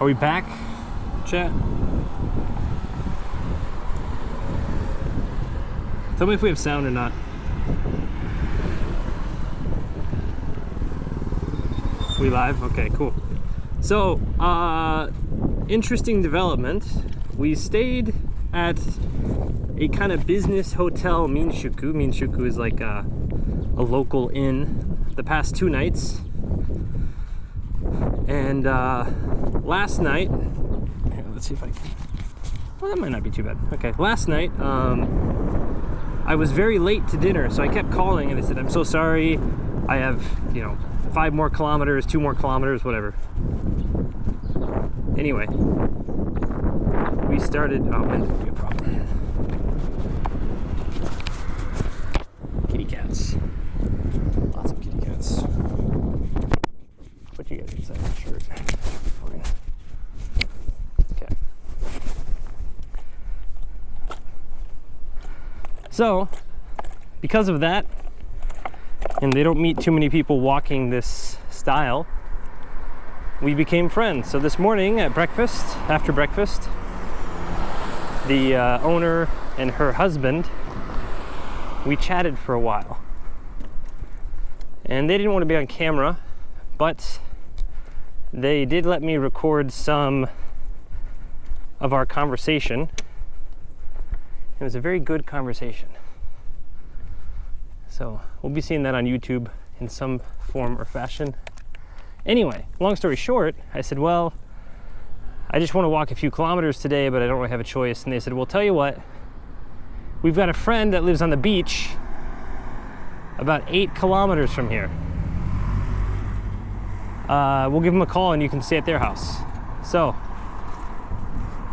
Are we back, chat? Tell me if we have sound or not. We live? Okay, cool. So, interesting development. We stayed at a kind of business hotel, Minshuku. Minshuku is like a local inn the past 2 nights. And last night, here, let's see if I can, well, that might not be too bad. Okay, last night, I was very late to dinner, so I kept calling and I said, I'm so sorry, I have, 5 more kilometers, 2 more kilometers, whatever. Anyway, we started, oh, man, that'd be a problem. Kitty cats. Lots of kitty cats. Put you guys inside the shirt. Fine. Okay. So, because of that, and they don't meet too many people walking this style, we became friends. So this morning at breakfast, after breakfast, the owner and her husband, we chatted for a while. And they didn't want to be on camera, but they did let me record some of our conversation. It was a very good conversation. So we'll be seeing that on YouTube in some form or fashion. Anyway, long story short, I said, well, I just want to walk a few kilometers today, but I don't really have a choice. And they said, well, tell you what, we've got a friend that lives on the beach about 8 kilometers from here. We'll give them a call and you can stay at their house. So,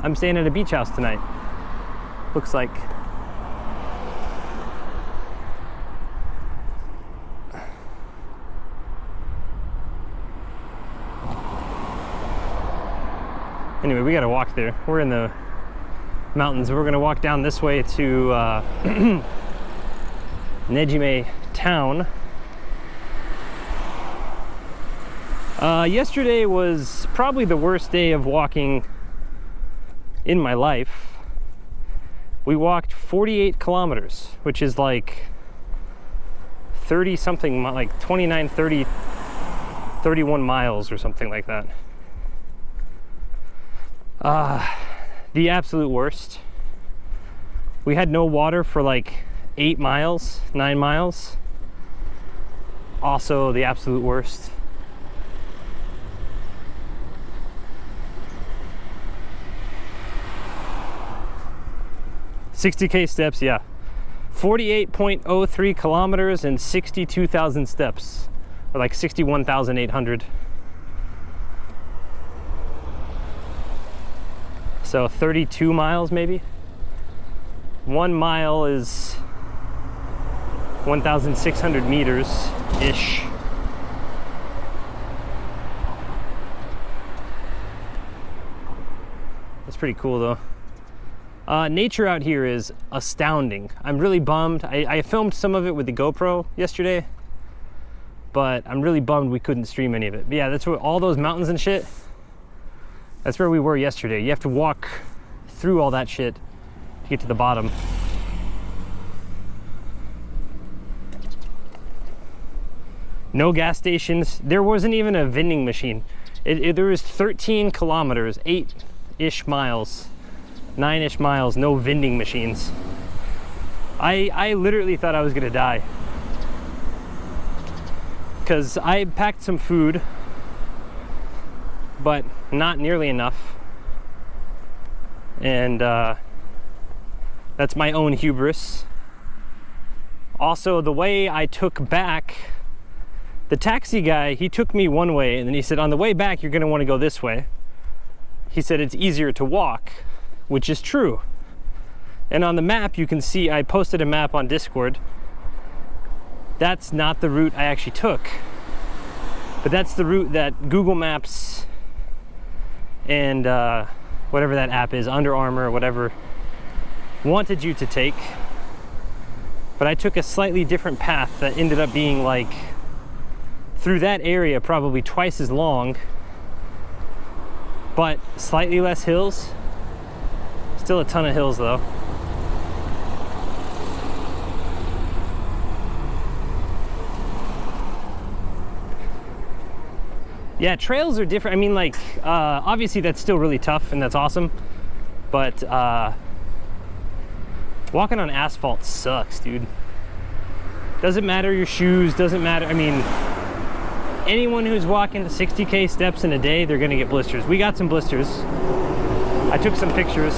I'm staying at a beach house tonight. Looks like. Anyway, we gotta walk there. We're in the mountains. We're gonna walk down this way to Nejime town. Yesterday was probably the worst day of walking in my life. We walked 48 kilometers, which is like 30 something, like 29, 30, 31 miles or something like that. The absolute worst. We had no water for like 8 miles, 9 miles. Also the absolute worst. $60K steps, yeah. 48.03 kilometers and 62,000 steps, or like 61,800. So 32 miles maybe. 1 mile is 1,600 meters-ish. That's pretty cool though. Nature out here is astounding. I'm really bummed. I filmed some of it with the GoPro yesterday, but I'm really bummed we couldn't stream any of it. But yeah, that's where all those mountains and shit, that's where we were yesterday. You have to walk through all that shit to get to the bottom. No gas stations. There wasn't even a vending machine. There was 13 kilometers, 8-ish miles, 9-ish miles, no vending machines. I literally thought I was gonna die. Because I packed some food, but not nearly enough. And that's my own hubris. Also, the way I took back, the taxi guy, he took me one way and then he said, on the way back, you're gonna wanna go this way. He said it's easier to walk, which is true. And on the map, you can see, I posted a map on Discord. That's not the route I actually took. But that's the route that Google Maps and whatever that app is, Under Armour or whatever, wanted you to take. But I took a slightly different path that ended up being like, through that area, probably twice as long but slightly less hills. Still a ton of hills though. Yeah, trails are different. I mean, like, obviously that's still really tough and that's awesome, but walking on asphalt sucks, dude. Doesn't matter your shoes, doesn't matter. I mean, anyone who's walking 60K steps in a day, they're gonna get blisters. We got some blisters. I took some pictures.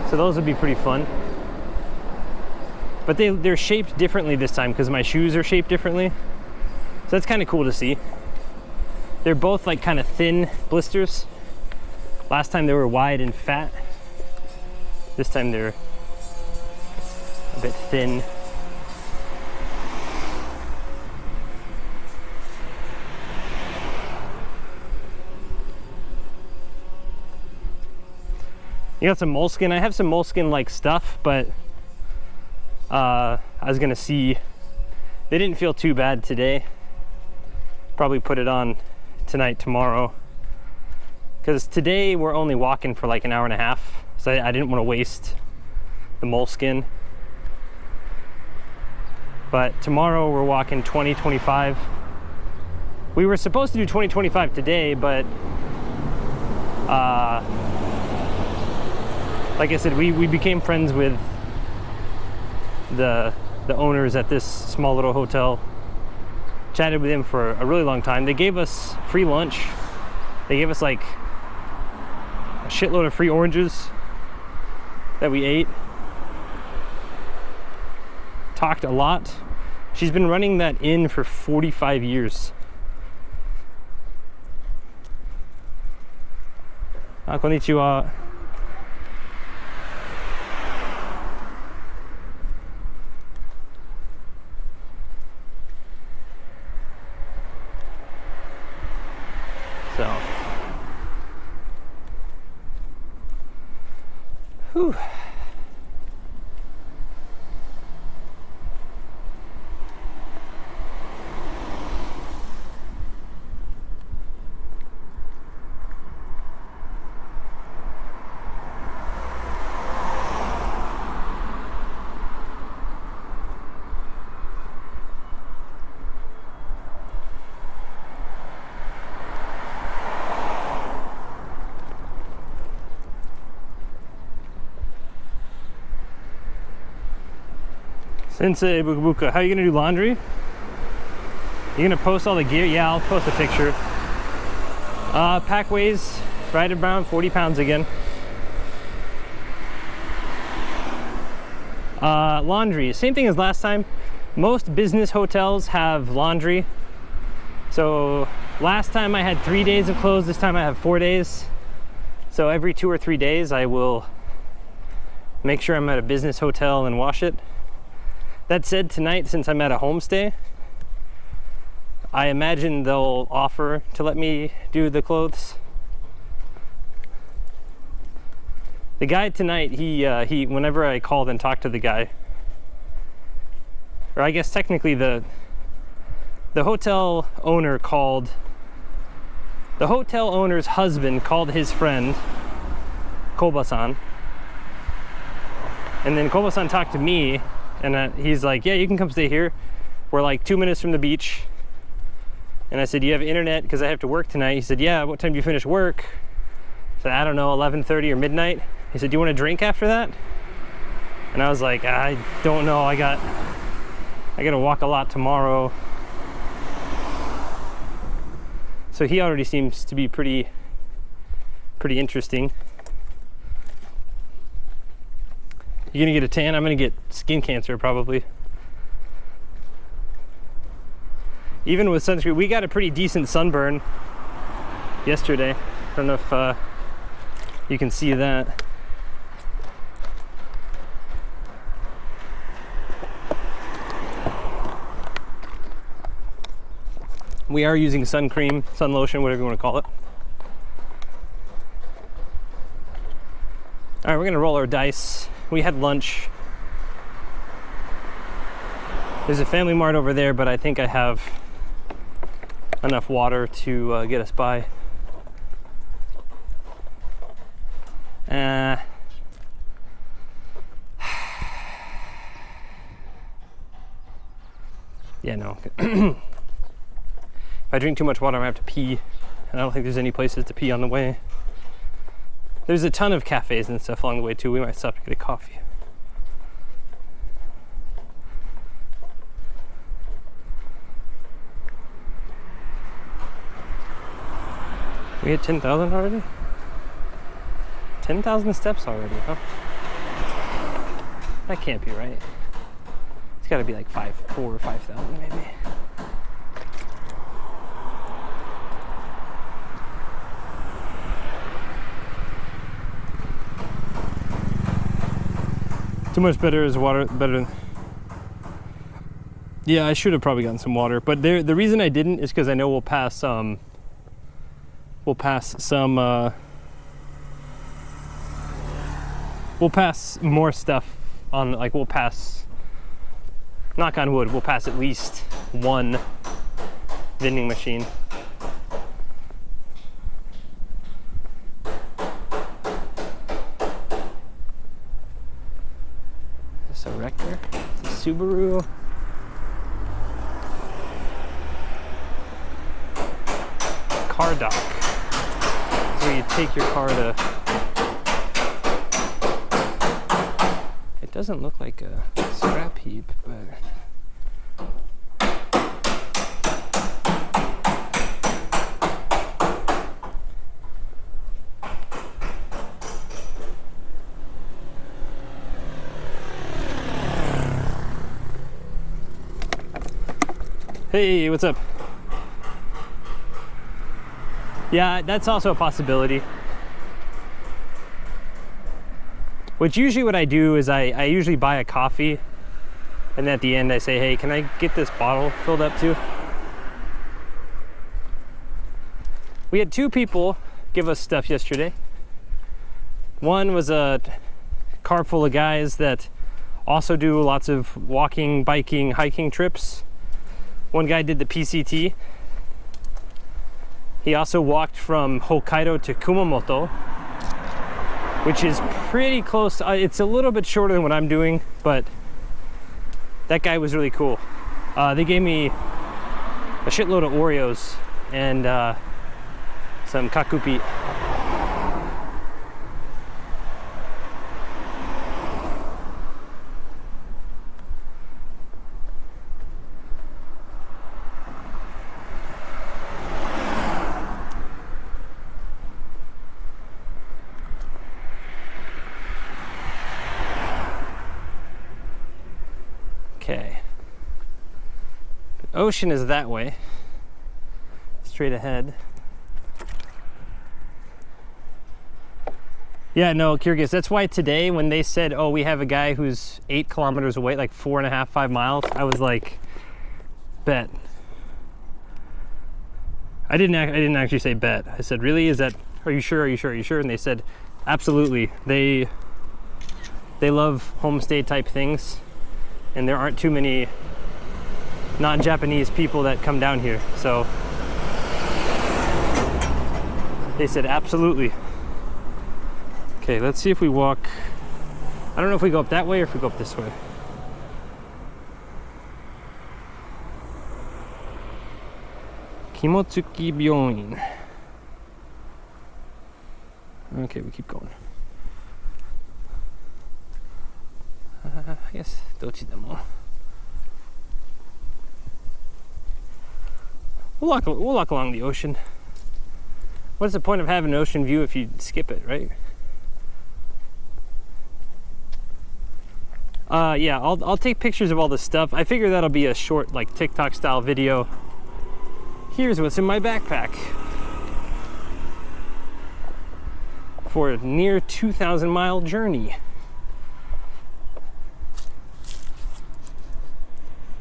So those would be pretty fun. But they're shaped differently this time because my shoes are shaped differently. So that's kind of cool to see. They're both like kind of thin blisters. Last time they were wide and fat. This time they're a bit thin. You got some moleskin. I have some moleskin like stuff, but I was gonna see, they didn't feel too bad today. Probably put it on tonight, tomorrow. Because today we're only walking for like an hour and a half. So I didn't want to waste the moleskin. But tomorrow we're walking 20, 25. We were supposed to do 20, 25 today, but like I said, we became friends with the owners at this small little hotel. Chatted with them for a really long time. They gave us free lunch. They gave us like a shitload of free oranges that we ate. Talked a lot. She's been running that inn for 45 years. Konnichiwa. So, whew. Sensei Buka, how are you gonna do laundry? You gonna post all the gear? Yeah, I'll post a picture. Pack weighs right around 40 pounds again. Laundry, same thing as last time. Most business hotels have laundry. So last time I had 3 days of clothes, this time I have 4 days. So every 2 or 3 days I will make sure I'm at a business hotel and wash it. That said, tonight, since I'm at a homestay, I imagine they'll offer to let me do the clothes. The guy tonight, he whenever I called and talked to the guy, or I guess technically the hotel owner called, the hotel owner's husband called his friend, Koba-san, and then Koba-san talked to me. And he's like, yeah, you can come stay here. We're like 2 minutes from the beach. And I said, do you have internet? Because I have to work tonight. He said, yeah, what time do you finish work? I said, I don't know, 11:30 or midnight. He said, do you want a drink after that? And I was like, I don't know. I got to walk a lot tomorrow. So he already seems to be pretty interesting. You gonna get a tan? I'm gonna get skin cancer probably. Even with sunscreen, we got a pretty decent sunburn yesterday. I don't know if you can see that. We are using sun cream, sun lotion, whatever you want to call it. All right, we're gonna roll our dice. We had lunch. There's a Family Mart over there, but I think I have enough water to get us by. Yeah, no. If I drink too much water, I have to pee, and I don't think there's any places to pee on the way. There's a ton of cafes and stuff along the way too. We might stop to get a coffee. We hit 10,000 already? 10,000 steps already, huh? That can't be right. It's gotta be like 4 or 5,000 maybe. Too much better is water, better. Yeah, I should have probably gotten some water, but the reason I didn't is because I know we'll pass some more stuff on, like we'll pass, knock on wood, we'll pass at least one vending machine. Is this a Rector? It's a Subaru. Car dock. So you take your car to. It doesn't look like a scrap heap, but. Hey, what's up? Yeah, that's also a possibility. Which usually what I do is I usually buy a coffee, and at the end I say, hey, can I get this bottle filled up too? We had 2 people give us stuff yesterday. One was a car full of guys that also do lots of walking, biking, hiking trips. One guy did the PCT. He also walked from Hokkaido to Kumamoto, which is pretty close. It's a little bit shorter than what I'm doing, but that guy was really cool. They gave me a shitload of Oreos and some kakupi. Okay. The ocean is that way, straight ahead. Yeah, no, Kyrgyz, that's why today when they said, oh, we have a guy who's 8 kilometers away, like 4.5, 5 miles, I was like, bet. I didn't actually say bet. I said, really? Is that, are you sure? Are you sure? Are you sure? And they said, absolutely. They love homestay type things. And there aren't too many non-Japanese people that come down here. So they said, absolutely. Okay, let's see if we walk. I don't know if we go up that way or if we go up this way. Kimotsuki Byoin. Okay, we keep going. Yes, dochidemo. We'll walk along the ocean. What's the point of having an ocean view if you skip it, right? Yeah, I'll take pictures of all this stuff. I figure that'll be a short, like TikTok style video. Here's what's in my backpack for a near 2,000 mile journey.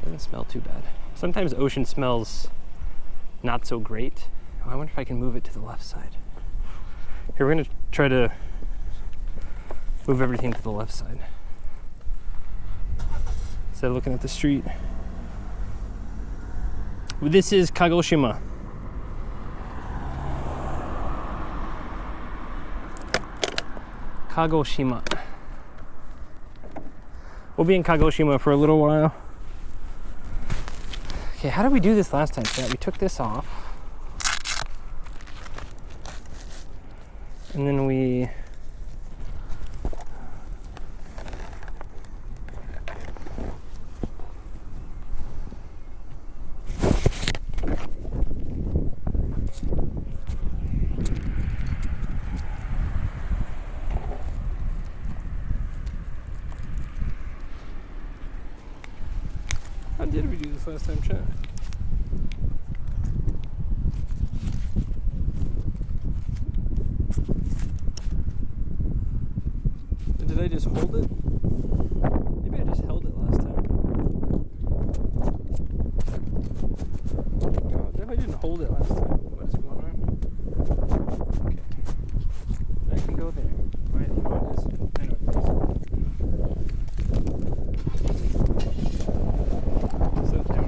Doesn't smell too bad. Sometimes ocean smells not so great. Oh, I wonder if I can move it to the left side. Here, we're gonna try to move everything to the left side instead of looking at the street. This is Kagoshima. Kagoshima. We'll be in Kagoshima for a little while. Okay, how did we do this last time, chat? We took this off. And then we... How did we do this last time, chat? Did I just hold it? Maybe I just held it last time. No, if I didn't hold it last time, what is going on? Okay. I can go there. Right, you know what it is? I know what it is. Set it down.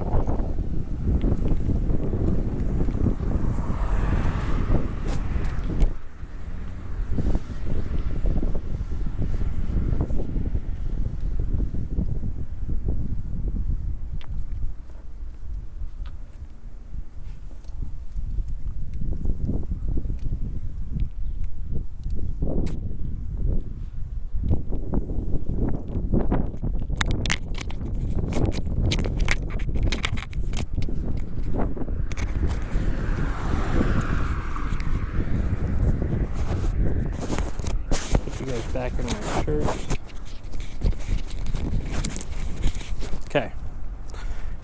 Back in my shirt. Okay.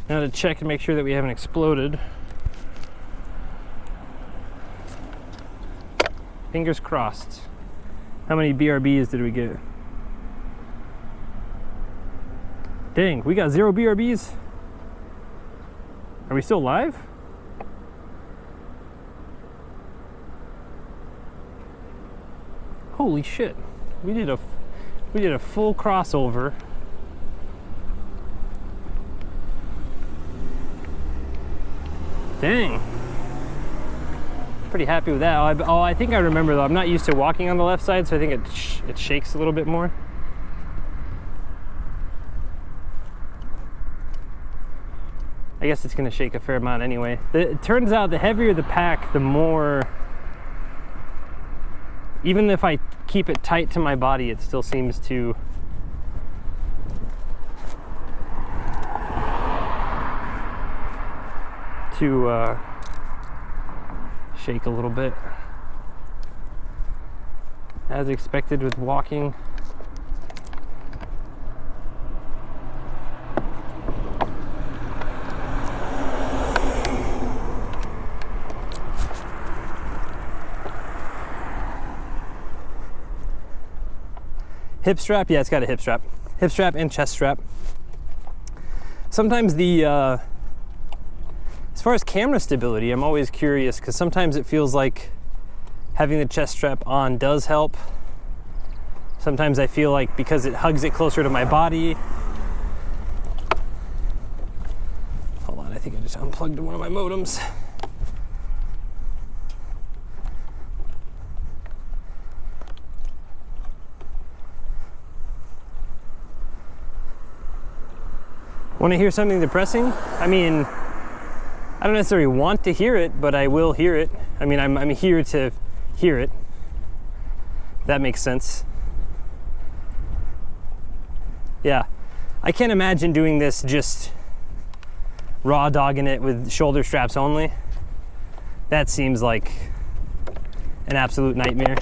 Now to check and make sure that we haven't exploded. Fingers crossed. How many BRBs did we get? Dang, we got 0 BRBs. Are we still live? Holy shit. We did a full crossover. Dang. Pretty happy with that. I think I remember though. I'm not used to walking on the left side, so I think it shakes a little bit more. I guess it's gonna shake a fair amount anyway. It turns out the heavier the pack, the more, even if I keep it tight to my body, it still seems to shake a little bit, as expected with walking. Hip strap, yeah, it's got a hip strap. Hip strap and chest strap. Sometimes as far as camera stability, I'm always curious because sometimes it feels like having the chest strap on does help. Sometimes I feel like because it hugs it closer to my body. Hold on, I think I just unplugged one of my modems. Want to hear something depressing? I mean, I don't necessarily want to hear it, but I will hear it. I mean, I'm here to hear it. That makes sense. Yeah, I can't imagine doing this just raw dogging it with shoulder straps only. That seems like an absolute nightmare.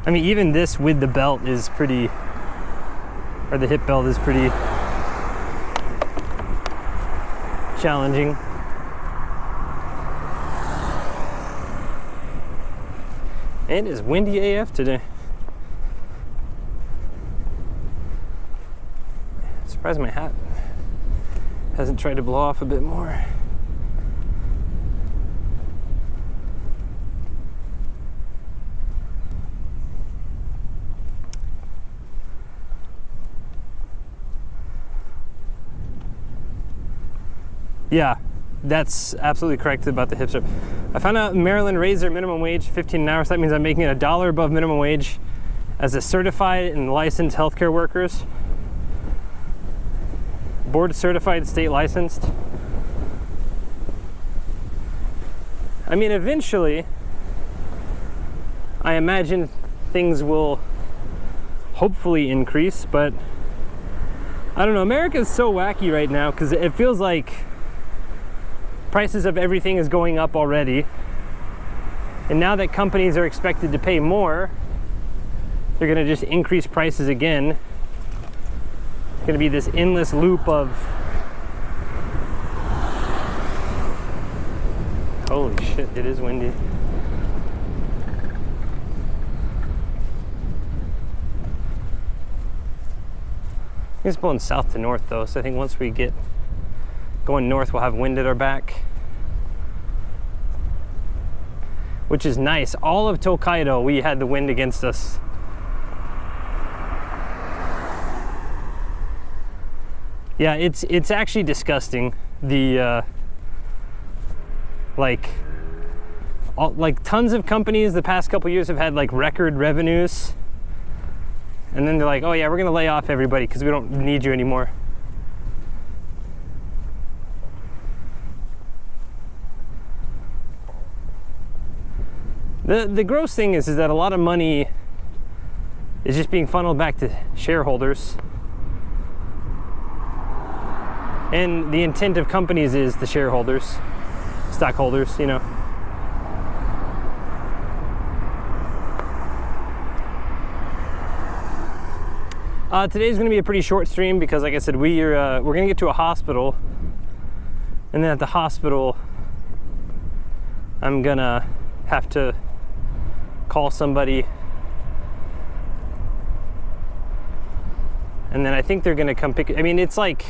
I mean, even this with the belt is pretty, or the hip belt is pretty challenging. And it is windy AF today. Surprised my hat hasn't tried to blow off a bit more. Yeah, That's absolutely correct about the hipster. I found out Maryland raised their minimum wage 15 an hour, so that means I'm making it $1 above minimum wage as a certified and licensed healthcare workers. Board certified, state licensed. I mean, eventually, I imagine things will hopefully increase, but I don't know. America is so wacky right now because it feels like prices of everything is going up already. And now that companies are expected to pay more, they're going to just increase prices again. It's going to be this endless loop of holy shit, it is windy. It's blowing south to north though, so I think once we get going north, we'll have wind at our back, which is nice. All of Tokaido, we had the wind against us. Yeah, it's actually disgusting. The like tons of companies the past couple years have had like record revenues, and then they're like, oh yeah, we're gonna lay off everybody because we don't need you anymore. The gross thing is that a lot of money is just being funneled back to shareholders. And the intent of companies is the shareholders, stockholders, you know. Today's going to be a pretty short stream because, like I said, we're going to get to a hospital, and then at the hospital, I'm going to have to call somebody, and then I think they're going to come pick. I mean, it's like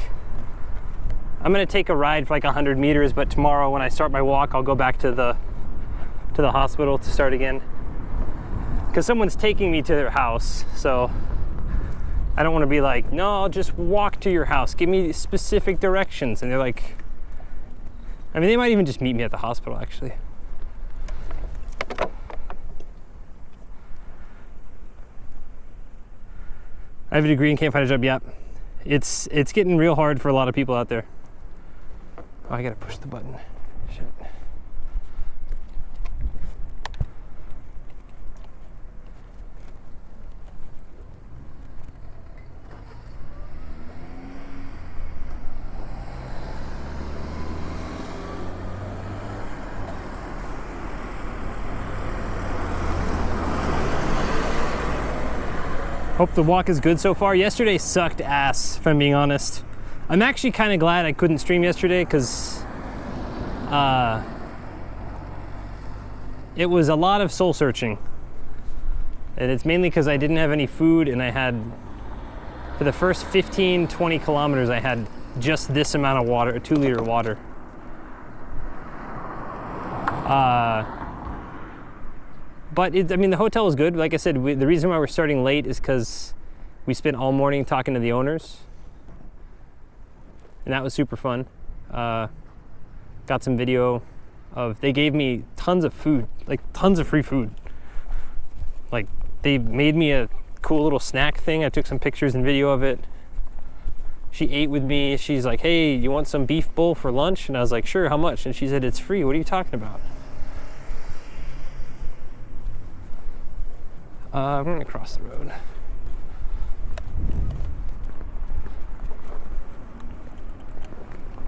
I'm going to take a ride for like 100 meters, but tomorrow when I start my walk, I'll go back to the hospital to start again because someone's taking me to their house. So I don't want to be like, no, I'll just walk to your house. Give me specific directions. And they're like, I mean, they might even just meet me at the hospital, actually. I have a degree and can't find a job yet. It's getting real hard for a lot of people out there. Oh, I gotta push the button. Shit. Hope the walk is good so far. Yesterday sucked ass, if I'm being honest. I'm actually kind of glad I couldn't stream yesterday because it was a lot of soul searching. And it's mainly because I didn't have any food, and I had, for the first 15, 20 kilometers, I had just this amount of water, a 2-liter water. But I mean, the hotel was good. Like I said, the reason why we're starting late is because we spent all morning talking to the owners, and that was super fun. Got some video of, they gave me tons of food, like tons of free food. Like they made me a cool little snack thing. I took some pictures and video of it. She ate with me. She's like, hey, you want some beef bowl for lunch? And I was like, sure, how much? And she said, it's free. What are you talking about? I'm gonna cross the road.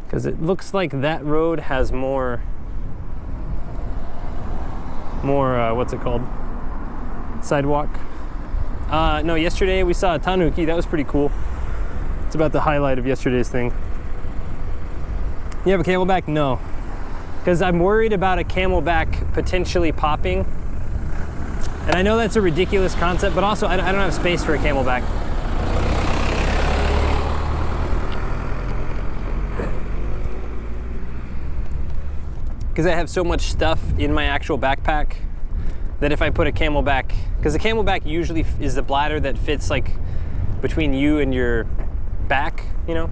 Because it looks like that road has more, what's it called? Sidewalk. No, yesterday we saw a tanuki. That was pretty cool. It's about the highlight of yesterday's thing. You have a camelback? No. Because I'm worried about a camelback potentially popping. And I know that's a ridiculous concept, but also I don't have space for a camelback. Because I have so much stuff in my actual backpack that if I put a camelback, because the camelback usually is the bladder that fits like between you and your back, you know?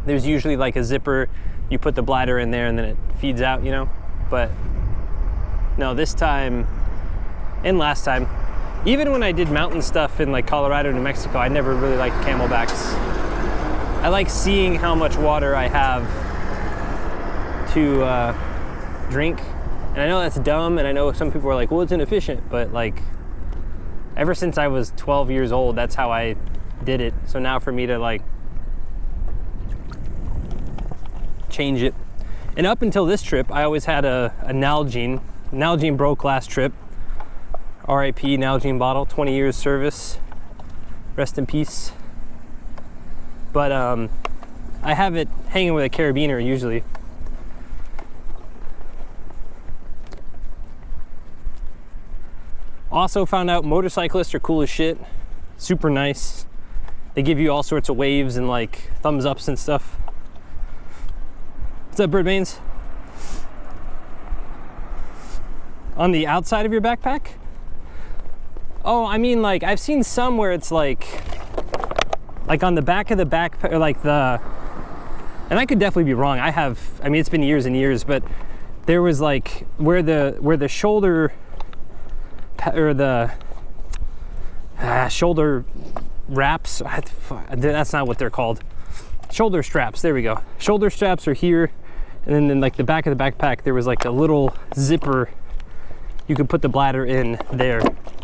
There's usually like a zipper you put the bladder in there and then it feeds out, you know? But no, this time and last time, even when I did mountain stuff in like Colorado, New Mexico, I never really liked camelbacks. I like seeing how much water I have to drink. And I know that's dumb, and I know some people are like, well, it's inefficient, but like, ever since I was 12 years old, that's how I did it. So now for me to like change it. And up until this trip, I always had a Nalgene. Nalgene broke last trip. RIP Nalgene bottle, 20 years service. Rest in peace. But I have it hanging with a carabiner usually. Also found out motorcyclists are cool as shit. Super nice. They give you all sorts of waves and like thumbs ups and stuff. What's up, Birdbanes? On the outside of your backpack? Oh, I mean, like, I've seen some where it's like on the back of the backpack, or like the, and I could definitely be wrong. I mean, it's been years and years, but there was like where the shoulder, or the shoulder wraps, that's not what they're called. Shoulder straps, there we go. Shoulder straps are here, and then in like the back of the backpack, there was like a little zipper. You could put the bladder in there,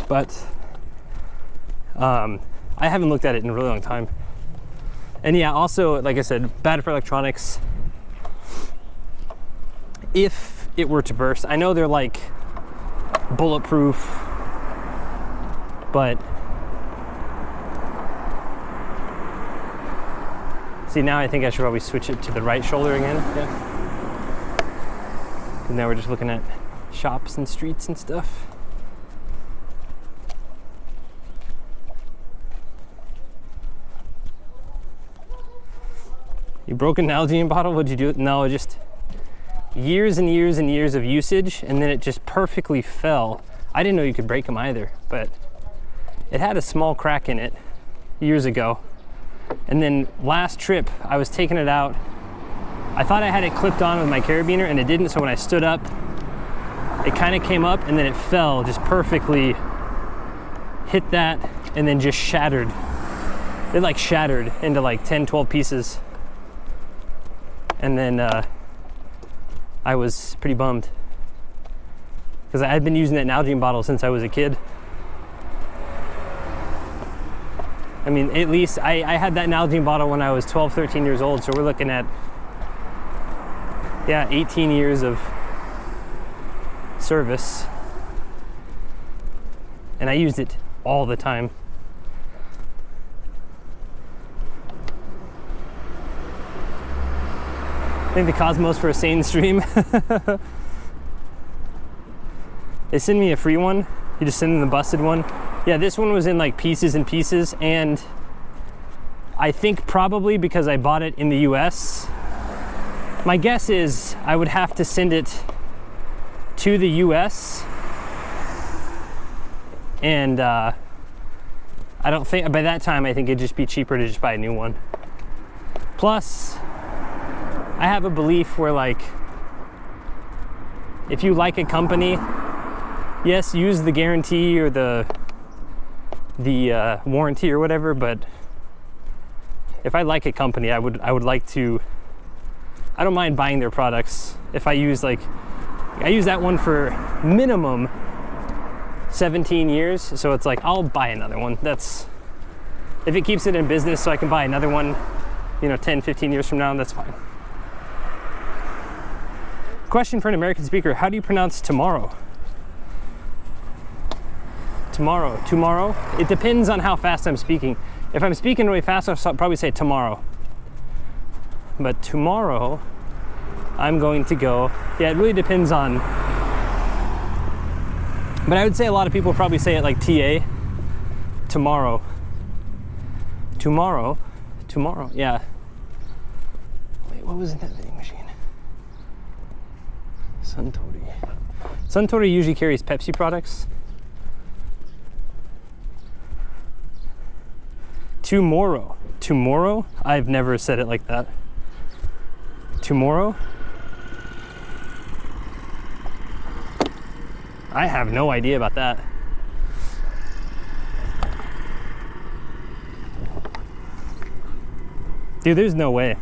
but I haven't looked at it in a really long time. And yeah, also, like I said, bad for electronics. If it were to burst, I know they're like bulletproof, but see, now I think I should probably switch it to the right shoulder again. Yeah. And now we're just looking at shops and streets and stuff. You broke an Nalgene bottle? What'd you do? No, just years and years and years of usage, and then it just perfectly fell. I didn't know you could break them either, but it had a small crack in it years ago. And then last trip, I was taking it out. I thought I had it clipped on with my carabiner, and it didn't, so when I stood up, it kind of came up, and then it fell, just perfectly hit that, and then just shattered. It like shattered into like 10, 12 pieces. And then I was pretty bummed, because I had been using that Nalgene bottle since I was a kid. I mean, at least I had that Nalgene bottle when I was 12, 13 years old, so we're looking at, yeah, 18 years of service. And I used it all the time. Thank the Cosmos for a sane stream. They send me a free one. You just send them the busted one. Yeah, this one was in like pieces and pieces, and I think probably because I bought it in the US, my guess is I would have to send it to the US, and I don't think, by that time, I think it'd just be cheaper to just buy a new one. Plus, I have a belief where, like, if you like a company, yes, use the guarantee or the warranty or whatever, but if I like a company, I would like to, I don't mind buying their products. If I use, like, I use that one for minimum 17 years, so it's like, I'll buy another one. That's, if it keeps it in business so I can buy another one, you know, 10, 15 years from now, that's fine. Question for an American speaker: how do you pronounce tomorrow? Tomorrow. It depends on how fast I'm speaking. If I'm speaking really fast, I'll probably say tomorrow. But tomorrow, I'm going to go, yeah, it really depends on, but I would say a lot of people probably say it like TA, tomorrow, yeah. Wait, what was in that vending machine? Suntory usually carries Pepsi products. Tomorrow, I've never said it like that. tomorrow? I have no idea about that. Dude, there's no way.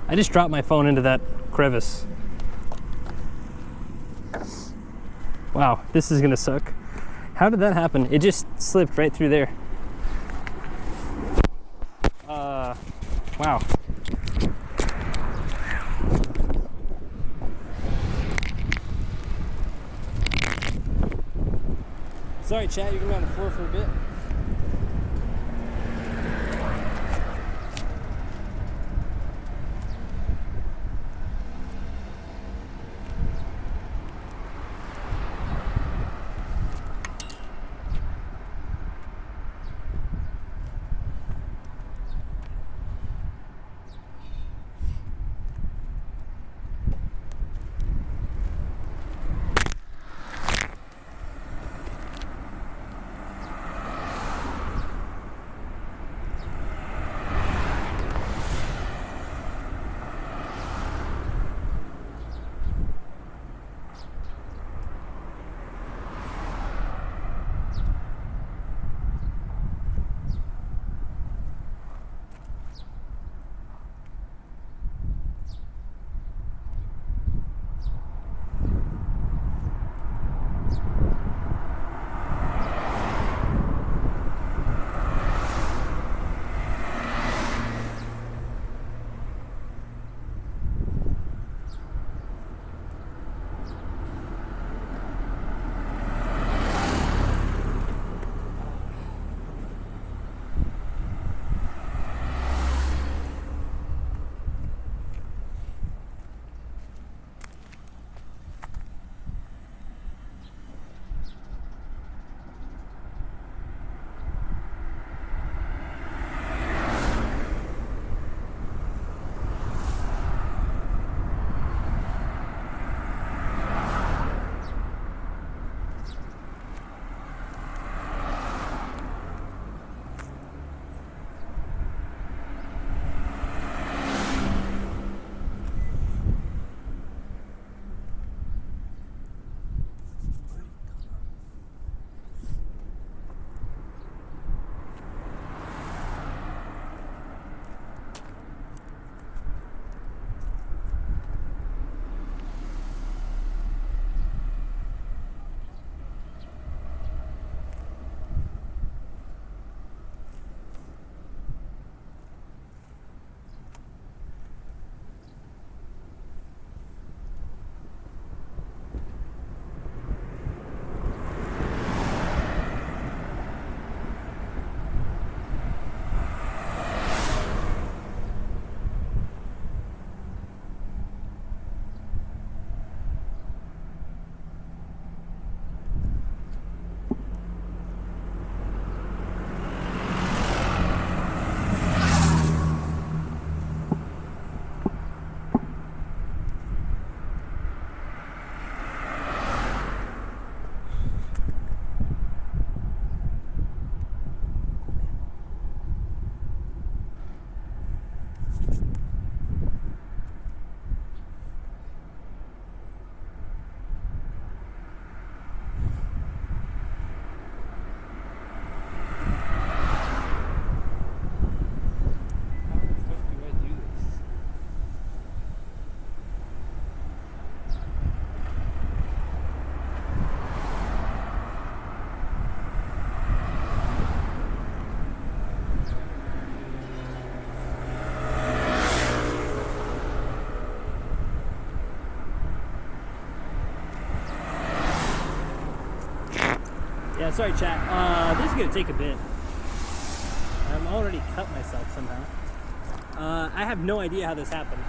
I just dropped my phone into that crevice. Wow, this is gonna suck. How did that happen? It just slipped right through there. Wow. Sorry, chat, you're gonna be on the floor for a bit. Yeah, sorry chat. This is gonna take a bit. I'm already cut myself somehow. I have no idea how this happened.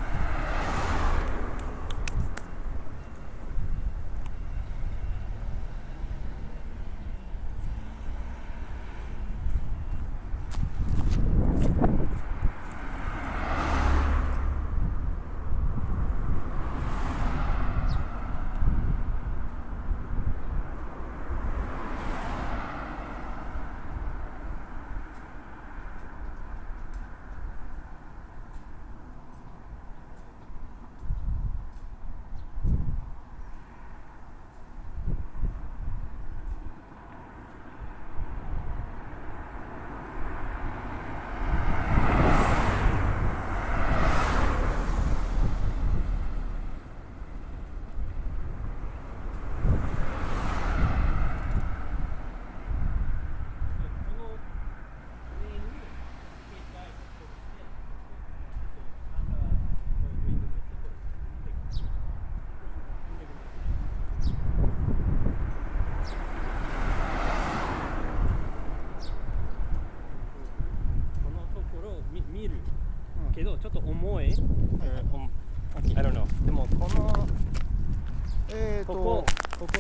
こ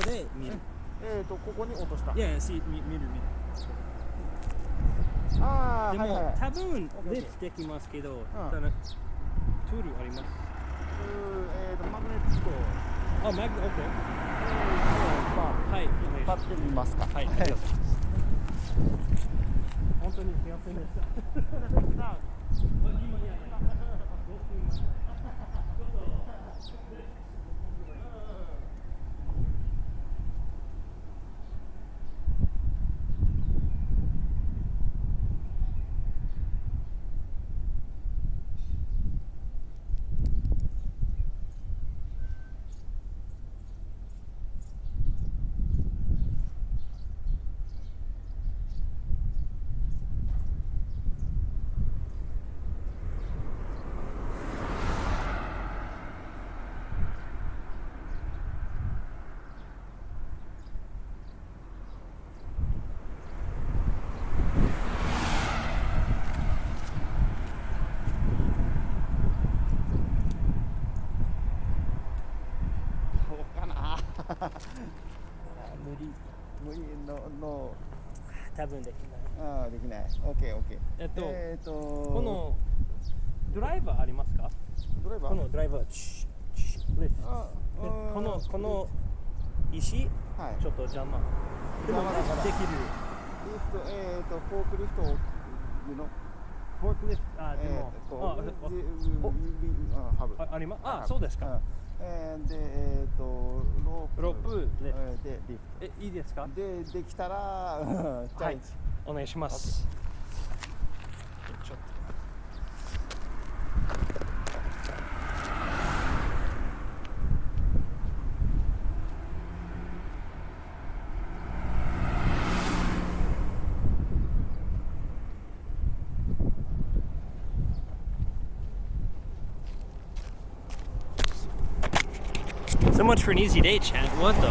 で見る。ここに落とした。いやいや、見る。ああ、でも、はいはい。多分リフトできますけど、ただツールあります。マグネット。あ、マグネット、オッケー。はい、買ってみますか。はい、ありがとうございます。本当にすいませんでした。無理の多分できない。ああ、できない。オッケー。このドライバーありますか？ドライバー？このドライバー、リフト。この石、はい、ちょっと邪魔。でもリフトできる。リフト、フォークリフト、フォークリフト、でも、あります。あ、そうですか。で、ロープでリフト。いいですか？できたら、はい、お願いします。ちょっと。So much for an easy day, chat. What the?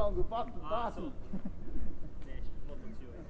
ロングバックバック。ね、もっと強い。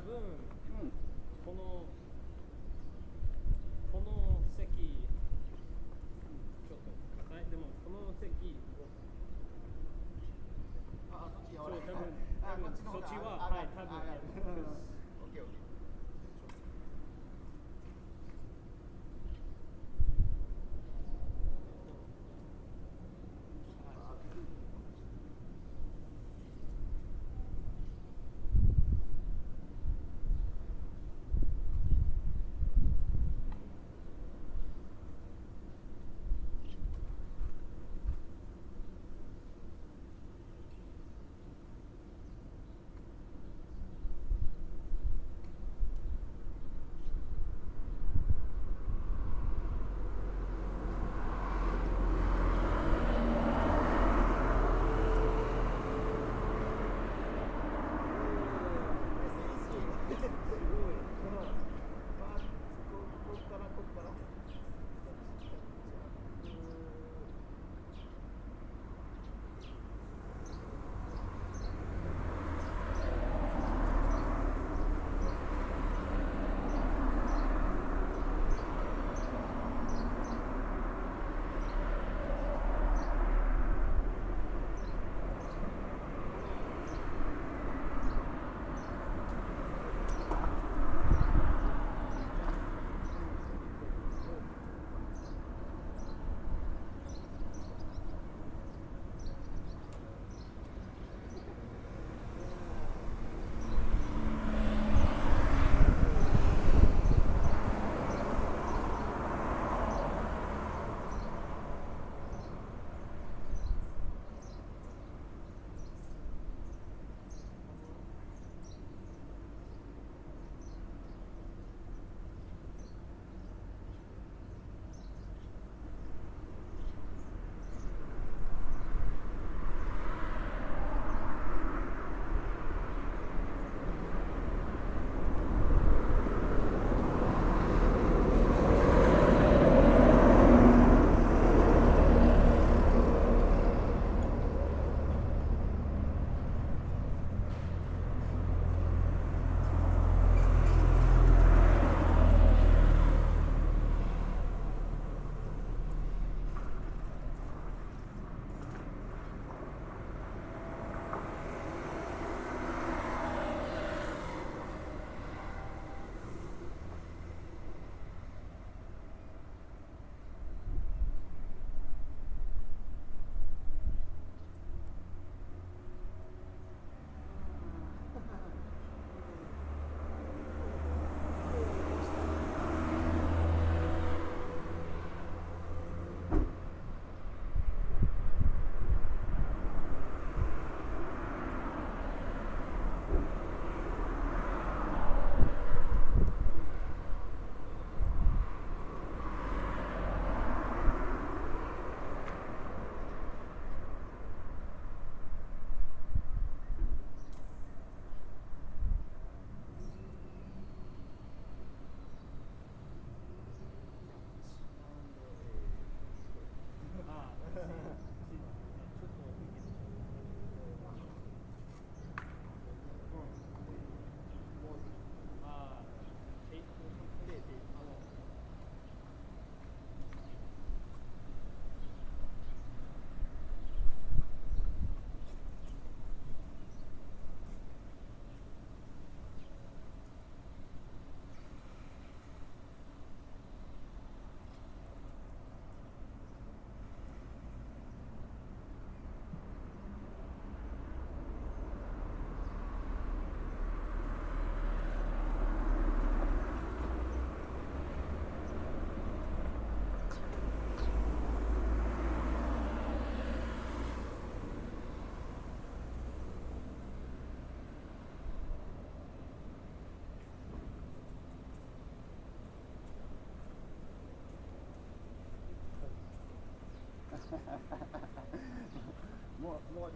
分、この席、ちょっと硬い。でもこの席、あ、そっちそう、多分そっちは、はい、多分。オッケーオッケー。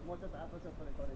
もうちょっとあとちょっとでこれで。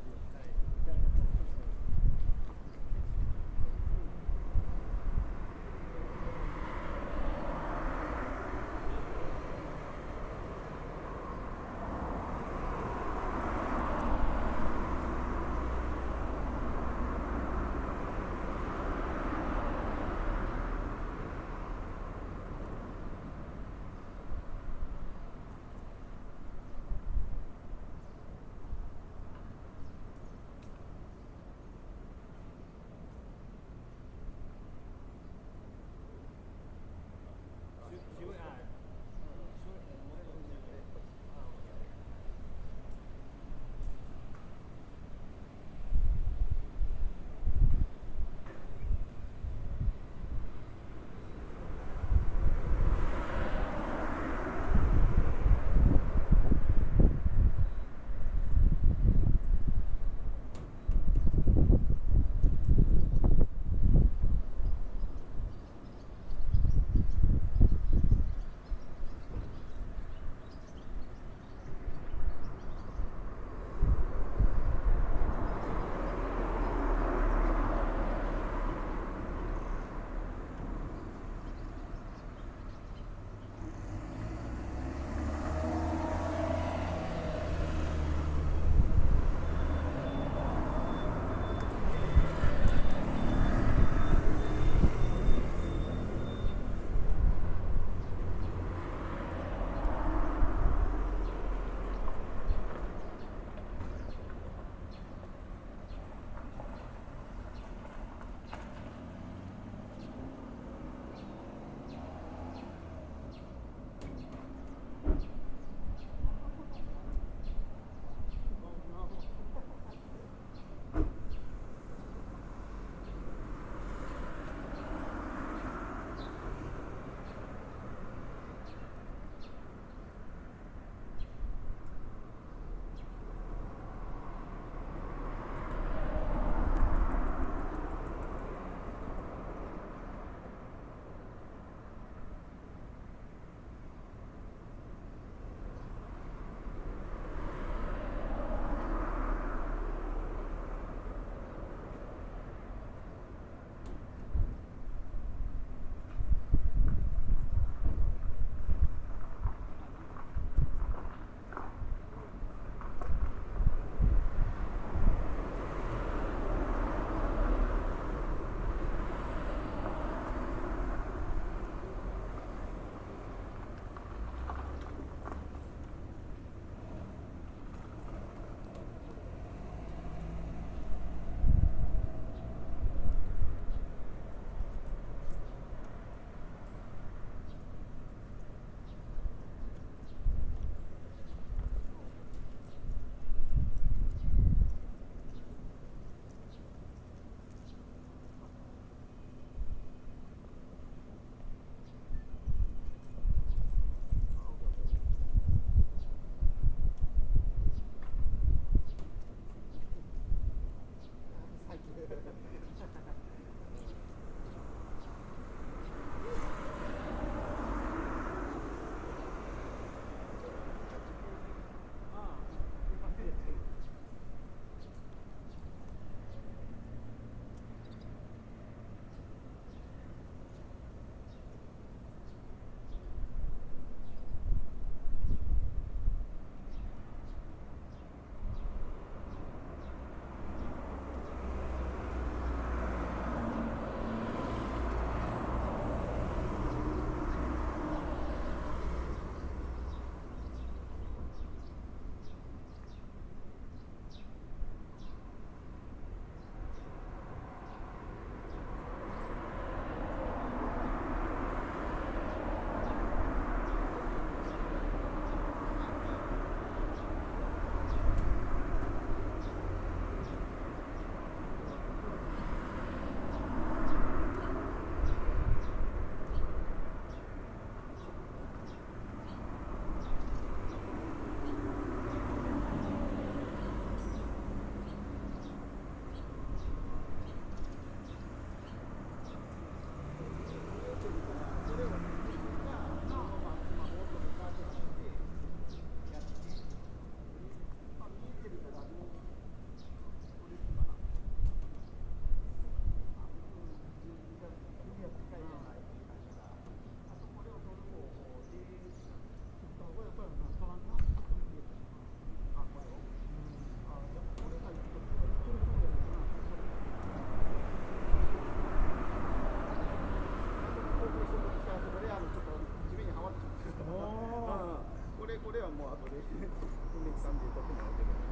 も後で梅木さんで撮ってもらうけど。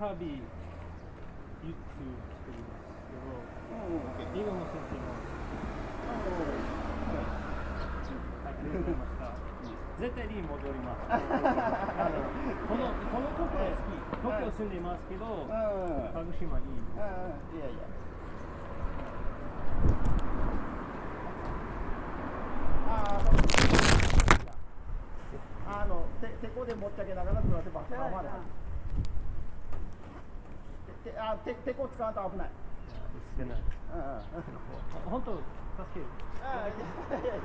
わらび3つ作りますけど、リンゴの先生もはい、ありがとうございました。絶対に戻ります。この東京好き、東京住んでいますけど、鹿児島いい。いやいや。てこで持ち上げながらずらせば構わない。てこ使わんと危ない。本当助ける。いやいや。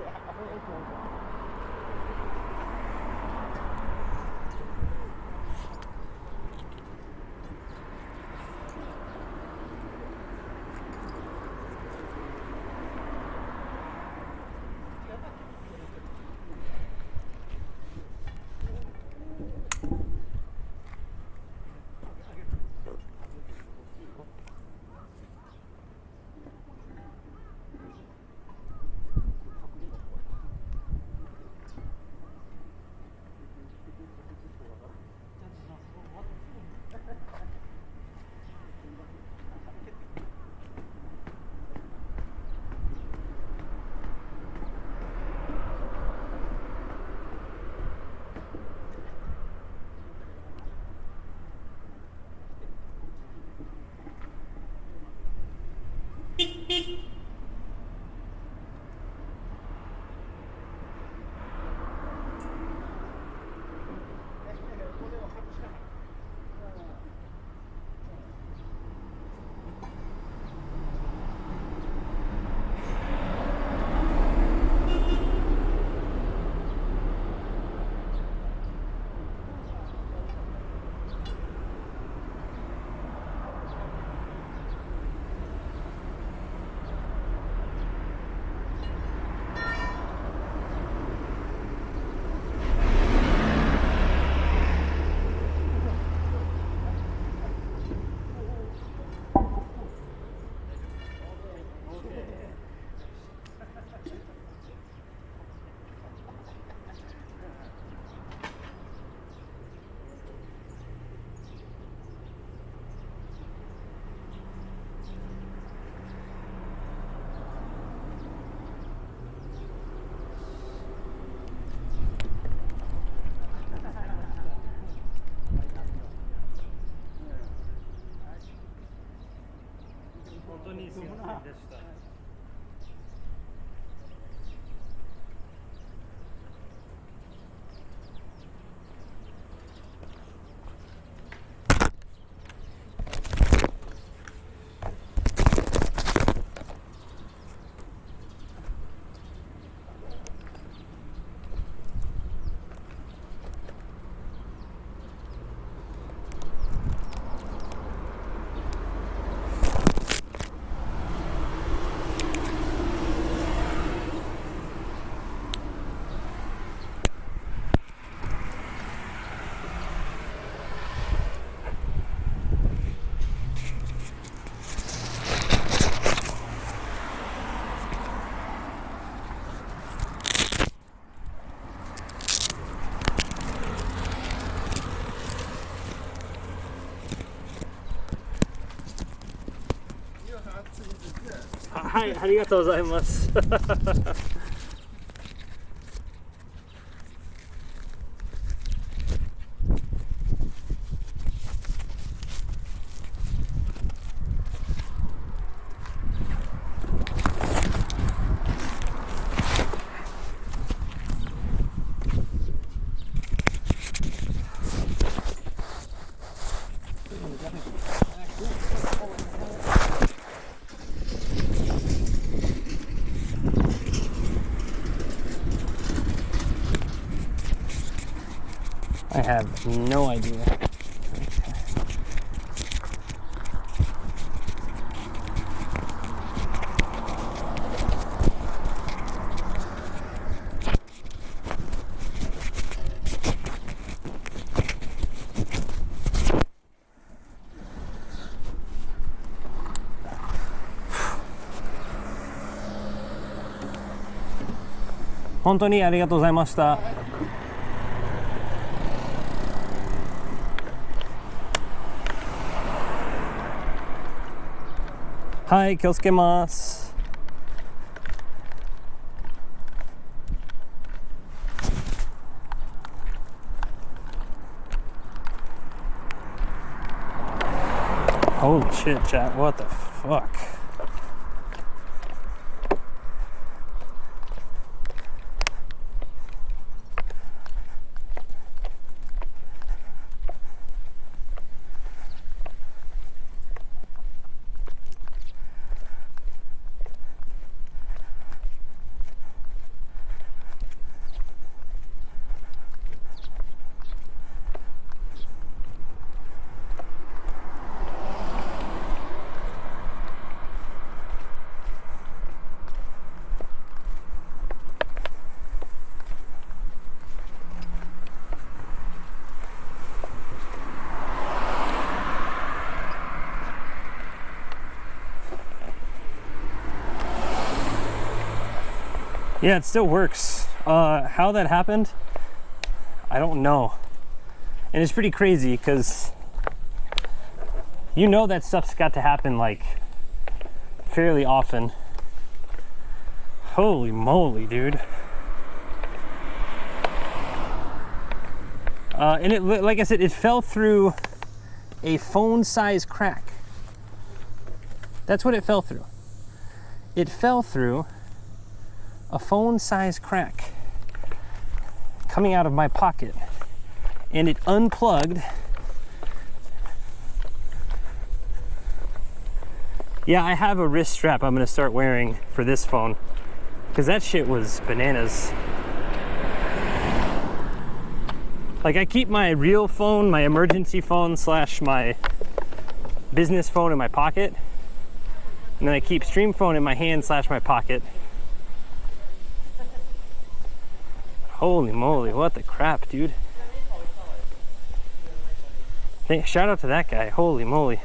本当にすみませんでした。はい、ありがとうございます。I have no idea.本当にありがとうございました。Hi, kyosukemasu. Holy shit, chat. What the fuck? Yeah, it still works. How that happened, I don't know. And it's pretty crazy because you know that stuff's got to happen like fairly often. Holy moly, dude. And it, like I said, it fell through a phone-sized crack. That's what it fell through. It fell through a phone-sized crack coming out of my pocket, and it unplugged. Yeah, I have a wrist strap I'm gonna start wearing for this phone because that shit was bananas. Like, I keep my real phone, my emergency phone / my business phone in my pocket, and then I keep stream phone in my hand / my pocket. Holy moly, what the crap, dude. Shout out to that guy, holy moly.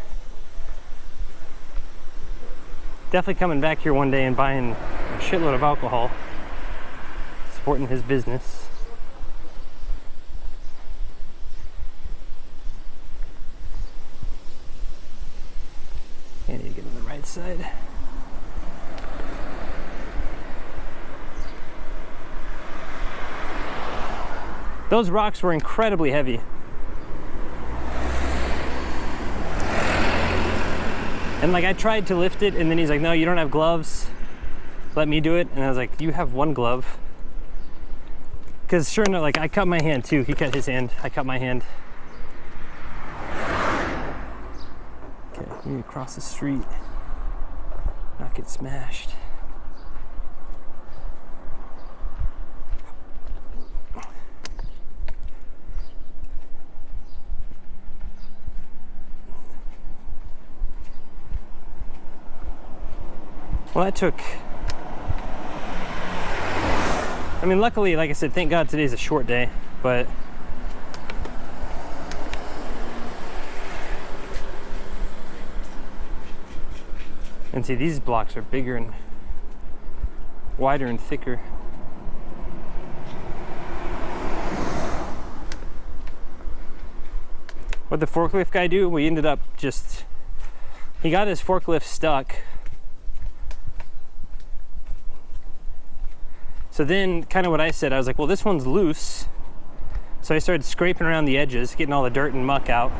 Definitely coming back here one day and buying a shitload of alcohol. Supporting his business. I need to get on the right side. Those rocks were incredibly heavy. And like, I tried to lift it, and then he's like, no, you don't have gloves. Let me do it. And I was like, you have one glove. Because sure enough, like, I cut my hand too. He cut his hand, I cut my hand. Okay, we need to cross the street, not get smashed. Well, that took, I mean, luckily, like I said, thank God today's a short day, but and see, these blocks are bigger and wider and thicker. What'd the forklift guy do? We ended up just, he got his forklift stuck. So then, kind of what I said, I was like, well, this one's loose. So I started scraping around the edges, getting all the dirt and muck out.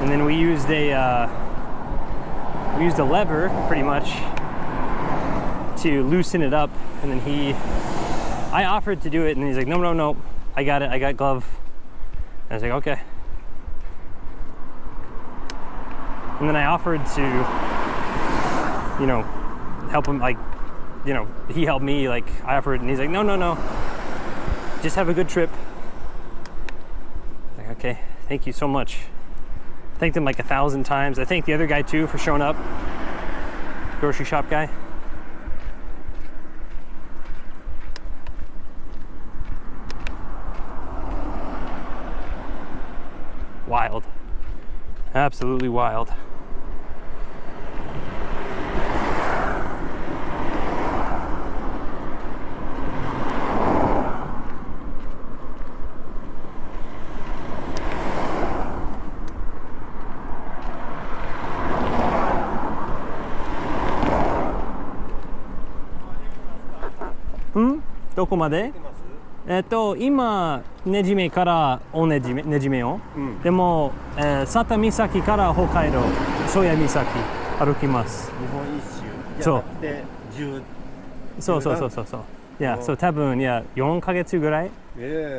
And then we used a lever, pretty much, to loosen it up. And then I offered to do it, and he's like, no, no, no, I got it, I got glove. And I was like, okay. And then I offered to, you know, help him, like, you know, he helped me, like, I offered, and he's like, no, no, no, just have a good trip. Like, okay, thank you so much. Thanked him like 1,000 times. I thanked the other guy too for showing up, grocery shop guy. Wild, absolutely wild. どこまで？今ねじめからおねじめを、でも、佐多岬から北海道宗谷岬歩きます。日本一周じゃなくてそう。いや、そう多分4ヶ月ぐらい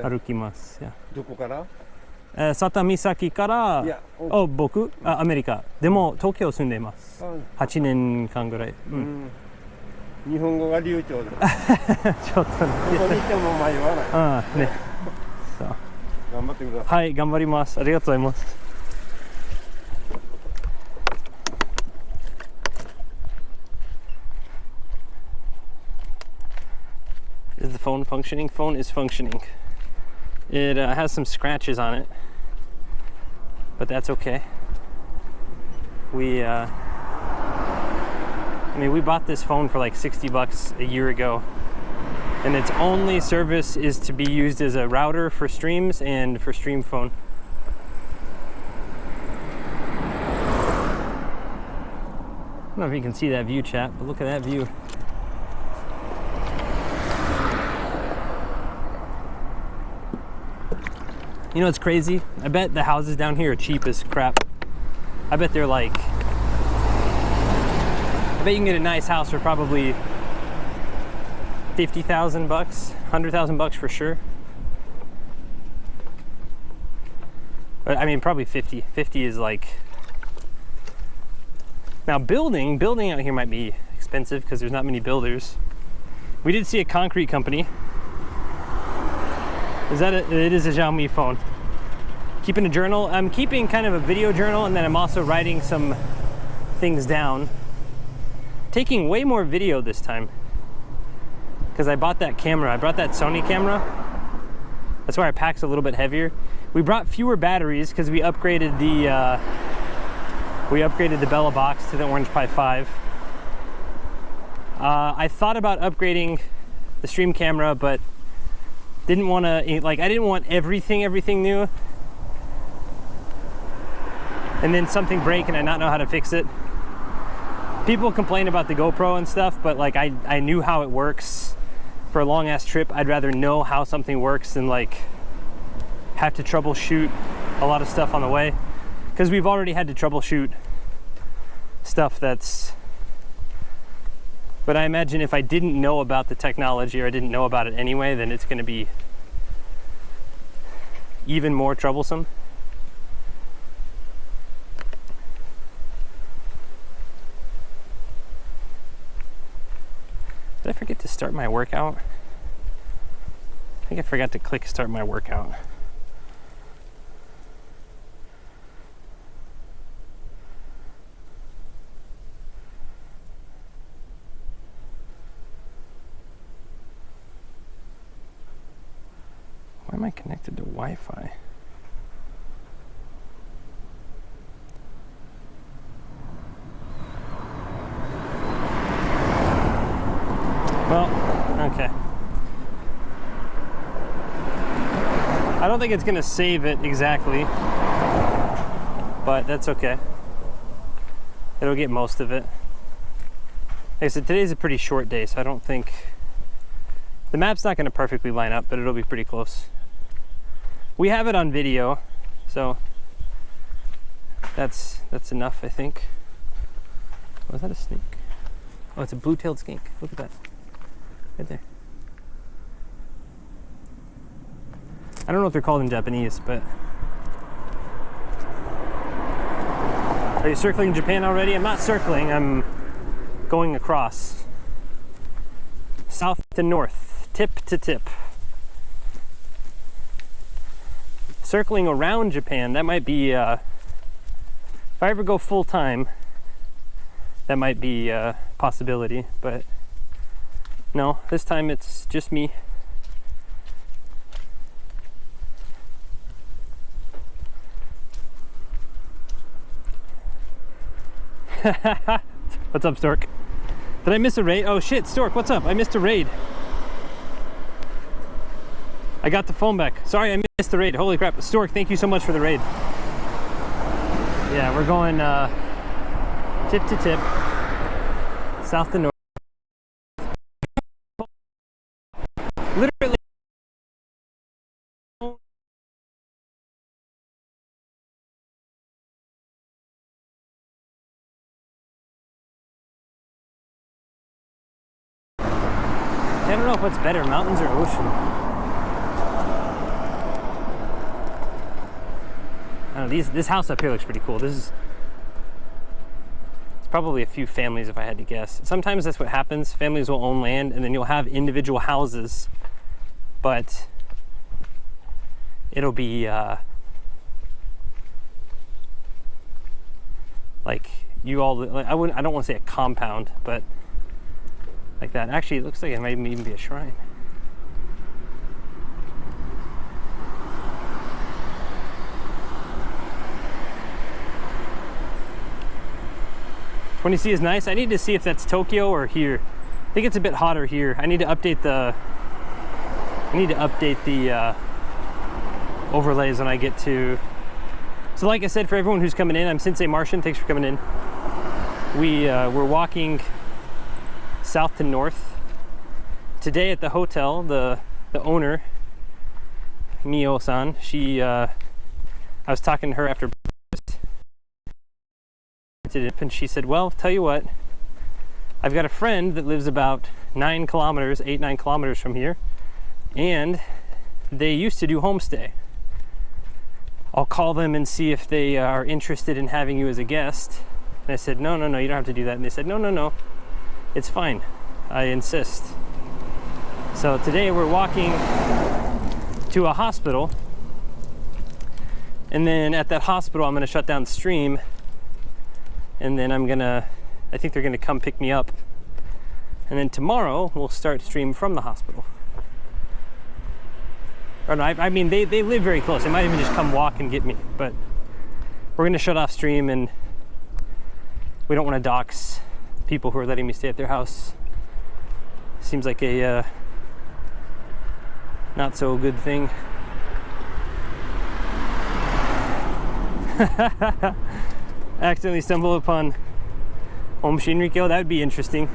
歩きます。どこから？佐多岬から僕アメリカでも東京住んでいます。8年間ぐらい。日本語が流暢でちょっとどこにいても迷わない。ね。そう頑張ってください。はい、頑張ります。ありがとうございます。Is the phone functioning? Phone is functioning. It has some scratches on it, but that's okay. We bought this phone for like $60 a year ago, and its only service is to be used as a router for streams and for stream phone. I don't know if you can see that view, chat, but look at that view. You know what's crazy? I bet the houses down here are cheap as crap. I bet they're like, I bet you can get a nice house for probably $50,000, $100,000 for sure. But I mean, probably 50. 50 is like, now building out here might be expensive because there's not many builders. We did see a concrete company. It is a Xiaomi phone. Keeping a journal. I'm keeping kind of a video journal, and then I'm also writing some things down. Taking way more video this time because I bought that camera. I brought that Sony camera. That's why our pack's a little bit heavier. We brought fewer batteries because we upgraded the Bella box to the Orange Pi 5. I thought about upgrading the stream camera, but didn't want to, I didn't want everything new, and then something break and I not know how to fix it. People complain about the GoPro and stuff, but like I knew how it works. For a long ass trip, I'd rather know how something works than like have to troubleshoot a lot of stuff on the way, because we've already had to troubleshoot stuff that's, but I imagine if I didn't know about the technology, or I didn't know about it anyway, then it's going to be even more troublesome. Did I forget to start my workout? I think I forgot to click start my workout. Why am I connected to Wi-Fi? Well, okay. I don't think it's gonna save it exactly, but that's okay. It'll get most of it. Like I said, today's a pretty short day, so I don't think the map's not gonna perfectly line up, but it'll be pretty close. We have it on video, so that's enough, I think. Oh, is that a snake? Oh, it's a blue-tailed skink. Look at that. Right there. I don't know what they're called in Japanese, but... Are you circling Japan already? I'm not circling, I'm going across. South to north, tip to tip. Circling around Japan, that might be, if I ever go full time, that might be a possibility, but no, this time it's just me. What's up, Stork? Did I miss a raid? Oh shit, Stork, what's up? I missed a raid. I got the phone back. Sorry, I missed the raid. Holy crap. Stork, thank you so much for the raid. Yeah, we're going tip to tip, south to north. I don't know if what's better, mountains or ocean. I don't know, this house up here looks pretty cool. It's probably a few families if I had to guess. Sometimes that's what happens. Families will own land and then you'll have individual houses, but it'll be like you all, like, I don't want to say a compound, but like that. Actually, it looks like it might even be a shrine. $20C is nice. I need to see if that's Tokyo or here. I think it's a bit hotter here. I need to update the overlays when I get to. So like I said, for everyone who's coming in, I'm Sensei Martian. Thanks for coming in. We're walking south to north. Today at the hotel, the owner, Mio-san, I was talking to her after breakfast, and she said, well, tell you what, I've got a friend that lives about 9 kilometers from here, and they used to do homestay. I'll call them and see if they are interested in having you as a guest. And I said, no, you don't have to do that. And they said, no, it's fine. I insist. So today we're walking to a hospital. And then at that hospital, I'm gonna shut down stream. And then I think they're gonna come pick me up. And then tomorrow we'll start stream from the hospital. Or no, I mean, they live very close. They might even just come walk and get me. But we're gonna shut off stream, and we don't want to dox people who are letting me stay at their house. Seems like a not so good thing. Accidentally stumble upon Om Shinrikyo. That would be interesting.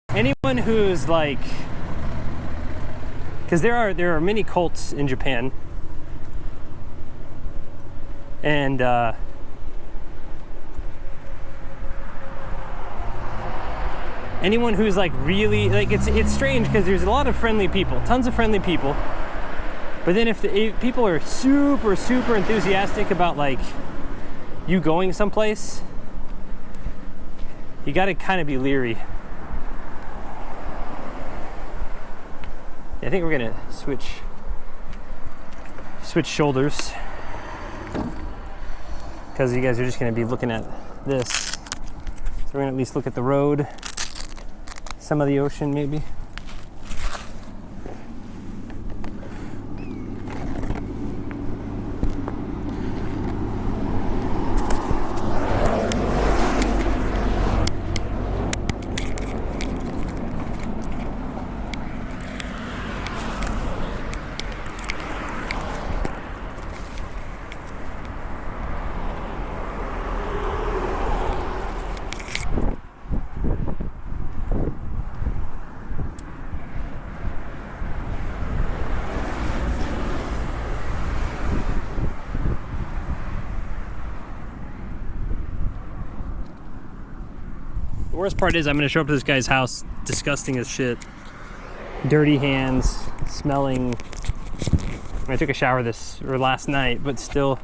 Anyone who's like, because there are many cults in Japan, and anyone who's like really like, it's strange because there's a lot of friendly people, tons of friendly people, but then if people are super enthusiastic about like you going someplace, you got to kind of be leery. I think we're gonna switch shoulders because you guys are just gonna be looking at this. So we're gonna at least look at the road, some of the ocean maybe. The worst part is I'm gonna show up to this guy's house disgusting as shit. Dirty hands, smelling. I took a shower last night, but still.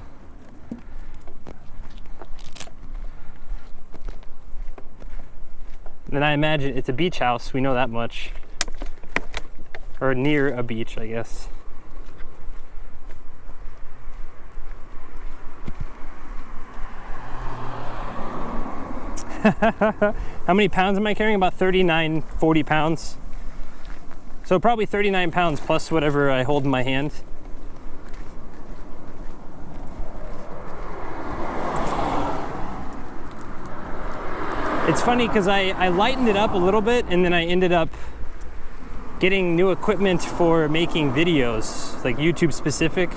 Then I imagine it's a beach house, we know that much. Or near a beach, I guess. How many pounds am I carrying? About 39, 40 pounds. So probably 39 pounds plus whatever I hold in my hand. It's funny because I lightened it up a little bit, and then I ended up getting new equipment for making videos, like YouTube specific.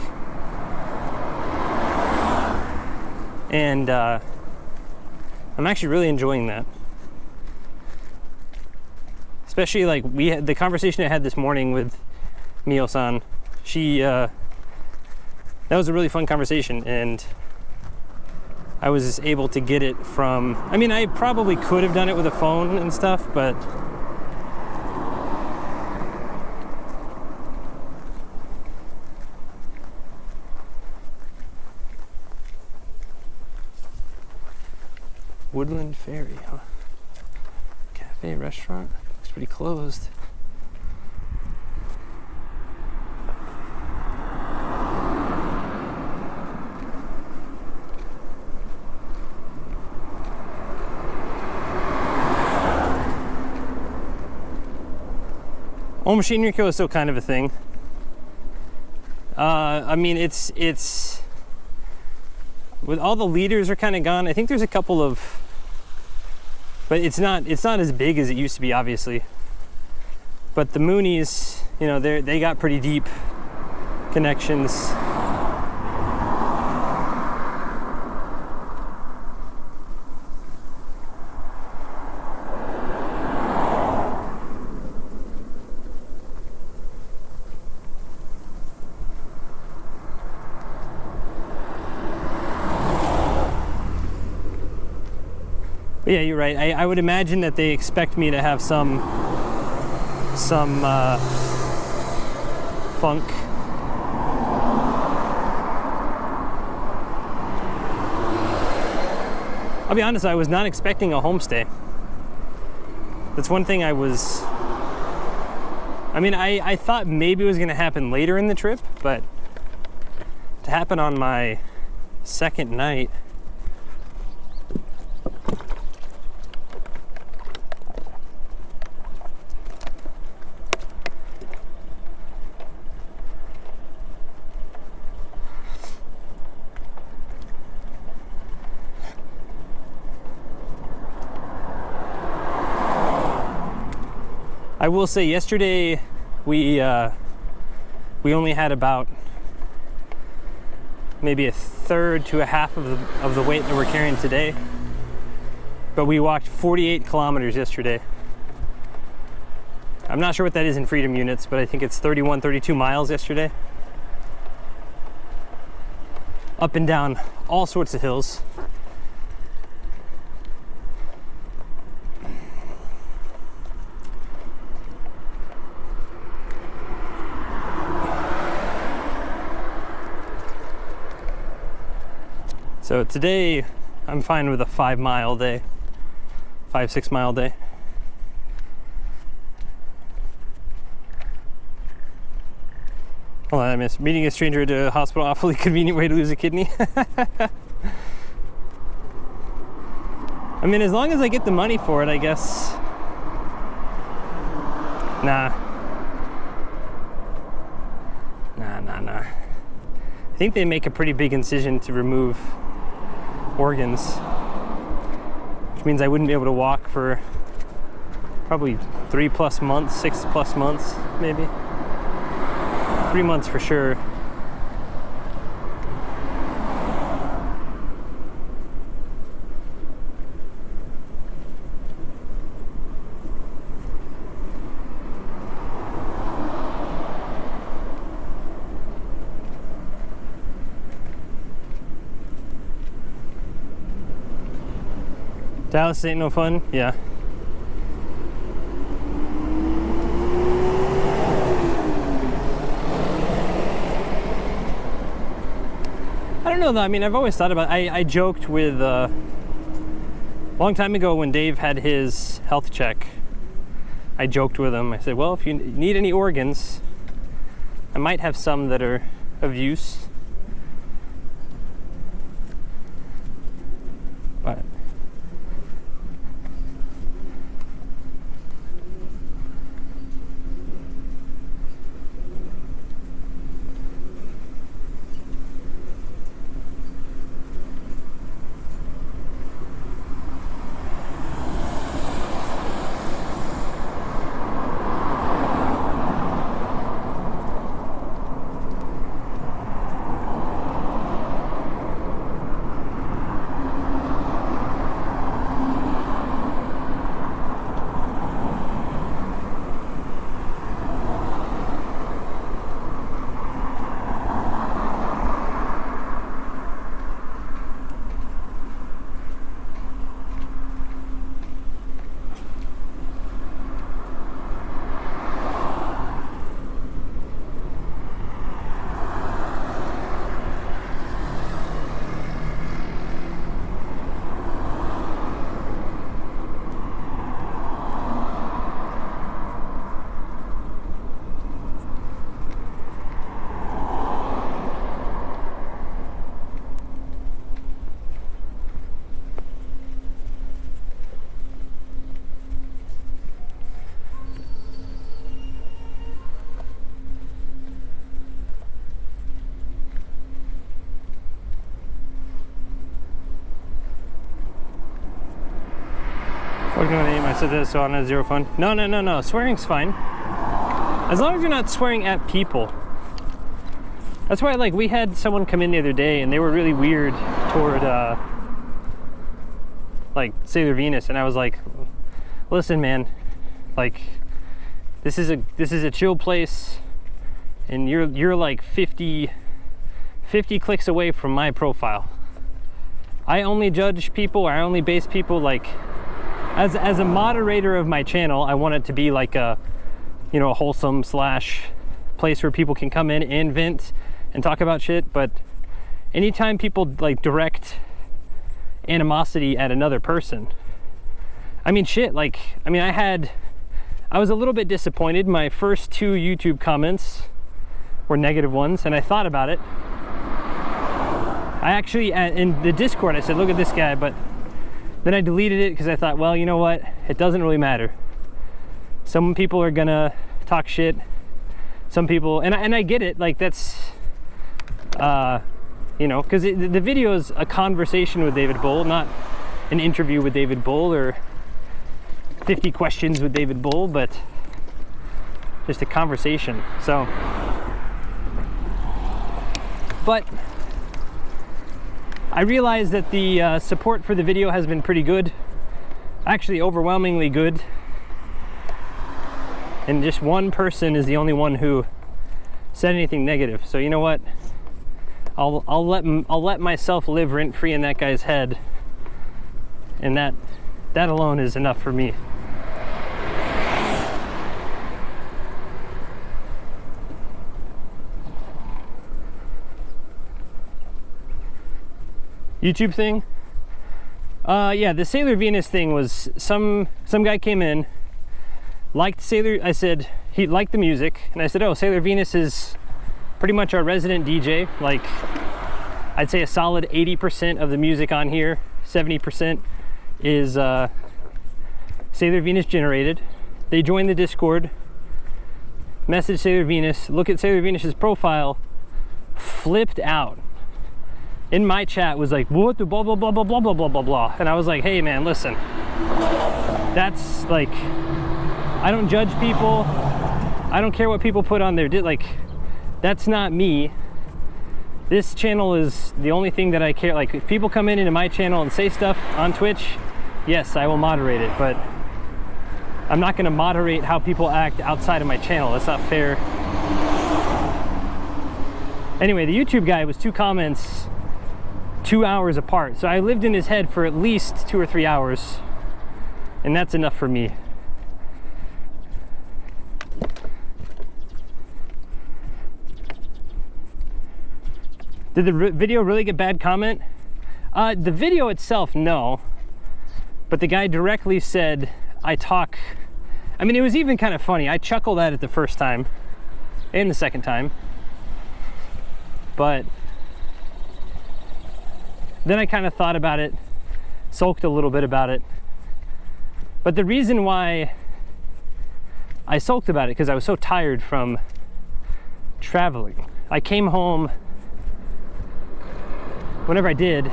And I'm actually really enjoying that. Especially like the conversation I had this morning with Mio-san. That was a really fun conversation, and I was able to get it from, I mean, I probably could have done it with a phone and stuff, but Woodland Ferry, huh? Cafe, restaurant, looks pretty closed. Home Machinery Co. is still kind of a thing. I mean, it's with all the leaders are kind of gone. I think there's a couple of, but it's not as big as it used to be, obviously. But the Moonies, you know, they got pretty deep connections. But yeah, you're right. I would imagine that they expect me to have some funk. I'll be honest, I was not expecting a homestay. That's one thing I mean, I thought maybe it was going to happen later in the trip, but to happen on my second night. I will say yesterday we only had about maybe a third to a half of the weight that we're carrying today, but we walked 48 kilometers yesterday. I'm not sure what that is in freedom units, but I think it's 32 miles yesterday. Up and down all sorts of hills. So today, I'm fine with a 5 mile day, 6 mile day. Hold on, I missed. Meeting a stranger at a hospital, awfully convenient way to lose a kidney. I mean, as long as I get the money for it, I guess. Nah. I think they make a pretty big incision to remove organs, which means I wouldn't be able to walk for probably 3+ months, 6+ months, maybe. 3 months for sure. Dallas ain't no fun? Yeah. I don't know though, I mean, I've always thought about, I joked with, a long time ago when Dave had his health check, I joked with him, I said, well, if you need any organs, I might have some that are of use. But What can I name? I said this, so on a zero fun. No. Swearing's fine. As long as you're not swearing at people. That's why, like, we had someone come in the other day and they were really weird toward, like, Sailor Venus. And I was like, listen, man, like, this is a chill place. And you're like 50 clicks away from my profile. I only judge people, or I only base people, like, as a moderator of my channel, I want it to be like a, you know, a wholesome / place where people can come in and vent and talk about shit. But anytime people like direct animosity at another person, I mean, shit, like, I mean, I was a little bit disappointed. My first 2 YouTube comments were negative ones, and I thought about it. I actually, in the Discord, I said, look at this guy, but then I deleted it because I thought, well, you know what? It doesn't really matter. Some people are gonna talk shit. Some people, and I get it, like, that's, you know, because the video is a conversation with David Bull, not an interview with David Bull or 50 questions with David Bull, but just a conversation. So, but I realized that the support for the video has been pretty good, actually overwhelmingly good, and just one person is the only one who said anything negative. So you know what? I'll let myself live rent free in that guy's head, and that alone is enough for me. YouTube thing? Yeah, the Sailor Venus thing was some guy came in, liked Sailor, I said, he liked the music, and I said, oh, Sailor Venus is pretty much our resident DJ. Like, I'd say a solid 80% of the music on here, 70% is Sailor Venus generated. They joined the Discord, messaged Sailor Venus, look at Sailor Venus's profile, flipped out. In my chat was like, what the blah blah blah blah blah blah blah blah blah, and I was like, hey man, listen, that's like, I don't judge people, I don't care what people put on their like, that's not me. This channel is the only thing that I care. Like, if people come into my channel and say stuff on Twitch, yes, I will moderate it, but I'm not going to moderate how people act outside of my channel. That's not fair. Anyway, the YouTube guy was 2 comments 2 hours apart, so I lived in his head for at least 2 or 3 hours, and that's enough for me. Did the video really get bad comment? The video itself, no, but the guy directly said I talk. I mean, it was even kind of funny. I chuckled at it the first time and the second time, but then I kind of thought about it, sulked a little bit about it. But the reason why I sulked about it, because I was so tired from traveling. I came home, whenever I did,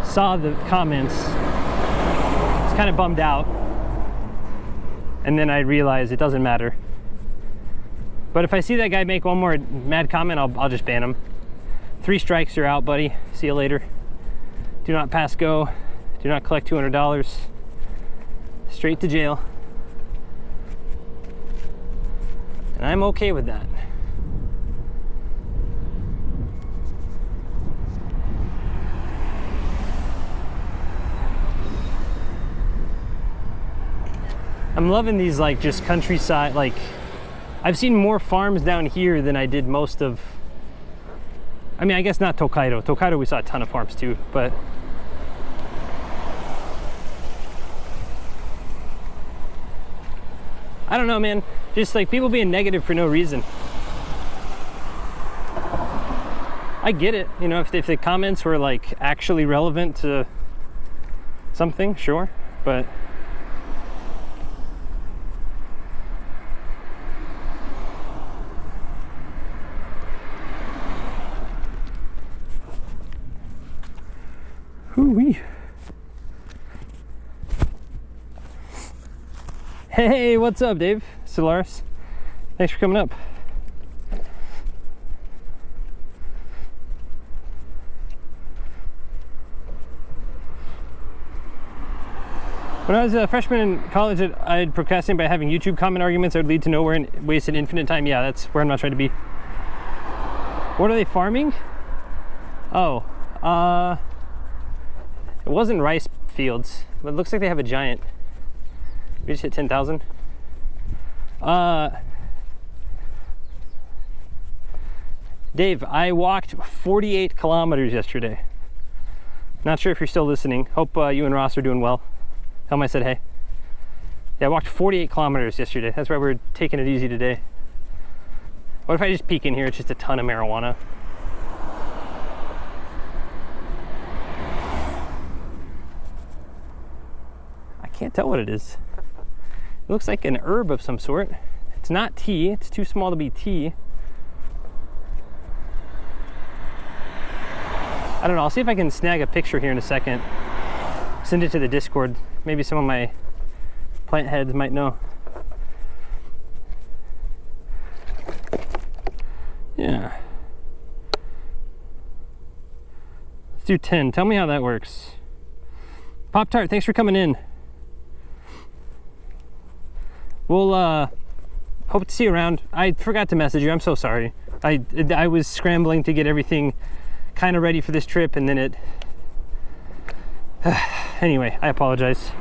saw the comments, was kind of bummed out, and then I realized it doesn't matter. But if I see that guy make one more mad comment, I'll just ban him. 3 strikes, you're out, buddy. See you later. Do not pass go. Do not collect $200. Straight to jail. And I'm okay with that. I'm loving these, like, just countryside, like, I've seen more farms down here than I did most of, I mean, I guess not Tokaido. Tokaido we saw a ton of farms too, but I don't know, man. Just like people being negative for no reason. I get it, you know, if the comments were like actually relevant to something, sure, but hoo-wee. Hey, what's up, Dave? Solaris. Thanks for coming up. When I was a freshman in college, I'd procrastinate by having YouTube comment arguments that would lead to nowhere and wasted infinite time. Yeah, that's where I'm not trying to be. What are they farming? Oh, it wasn't rice fields, but it looks like they have a giant. We just hit 10,000. Dave, I walked 48 kilometers yesterday. Not sure if you're still listening. Hope you and Ross are doing well. Tell them I said hey. Yeah, I walked 48 kilometers yesterday. That's why we're taking it easy today. What if I just peek in here? It's just a ton of marijuana. I can't tell what it is. It looks like an herb of some sort. It's not tea. It's too small to be tea. I don't know. I'll see if I can snag a picture here in a second. Send it to the Discord. Maybe some of my plant heads might know. Yeah. Let's do 10. Tell me how that works. Pop Tart, thanks for coming in. We'll hope to see you around. I forgot to message you. I'm so sorry. I was scrambling to get everything kind of ready for this trip, and then it anyway, I apologize.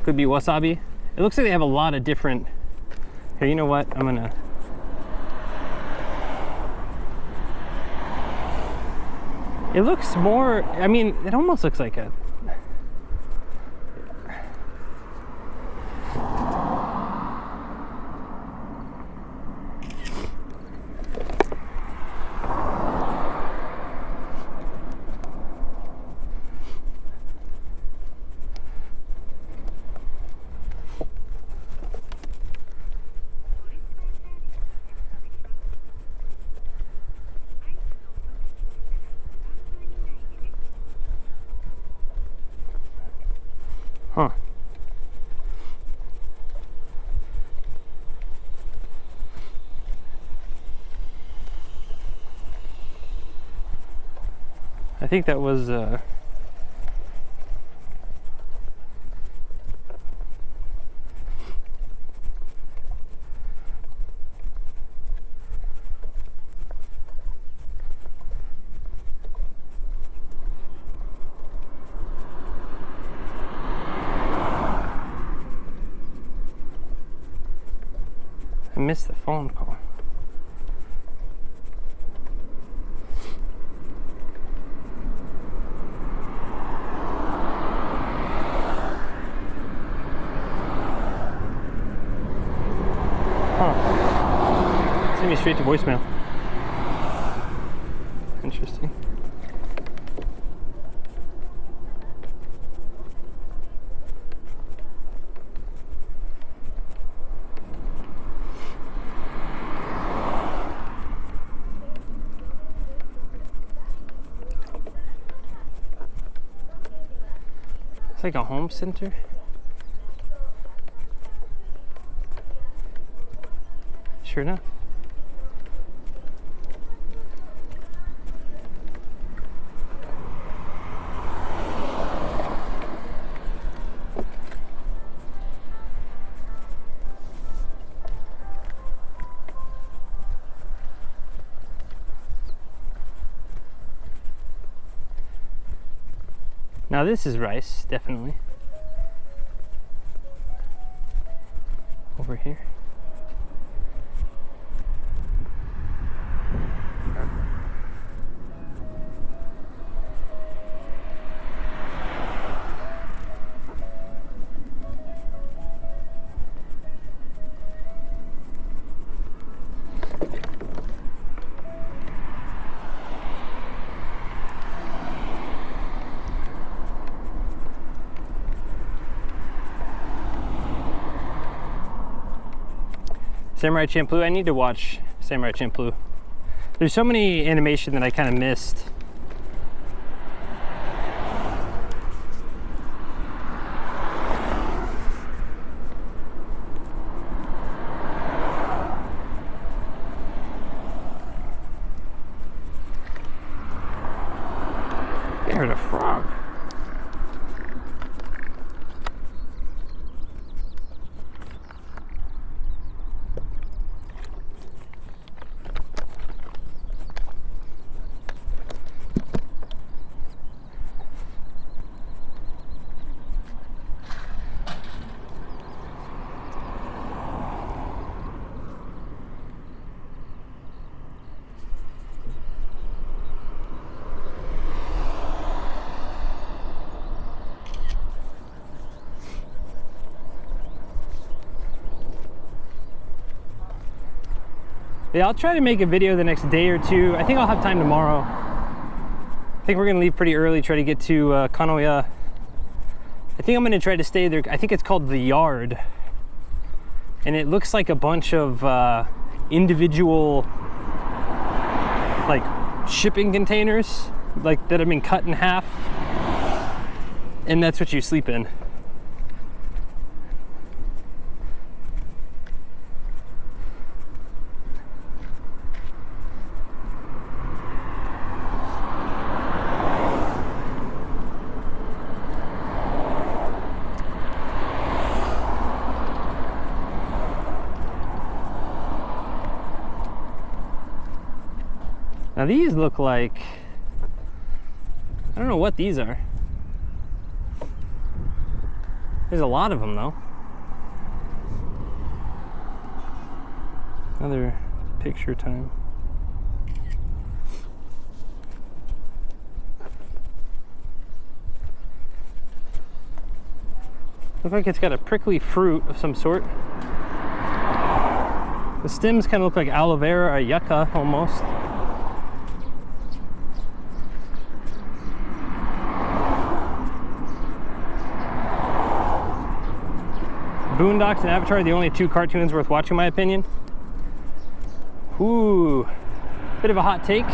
Could be wasabi. It looks like they have a lot of different. Here, you know what? I'm gonna. It looks more. I mean, it almost looks like a. Huh. I think that was I missed the phone call. Huh. Send me straight to voicemail. Interesting. It's like a home center. Sure enough. Now this is rice, definitely. Over here. Samurai Champloo. I need to watch Samurai Champloo. There's so many animation that I kind of missed. Yeah, I'll try to make a video the next day or two. I think I'll have time tomorrow. I think we're gonna leave pretty early, try to get to Kanoya. I think I'm gonna try to stay there. I think it's called The Yard. And it looks like a bunch of individual like shipping containers like that have been cut in half, and that's what you sleep in. Now these look like, I don't know what these are. There's a lot of them though. Another picture time. Looks like it's got a prickly fruit of some sort. The stems kind of look like aloe vera or yucca almost. Boondocks and Avatar are the only two cartoons worth watching, in my opinion. Ooh, bit of a hot take.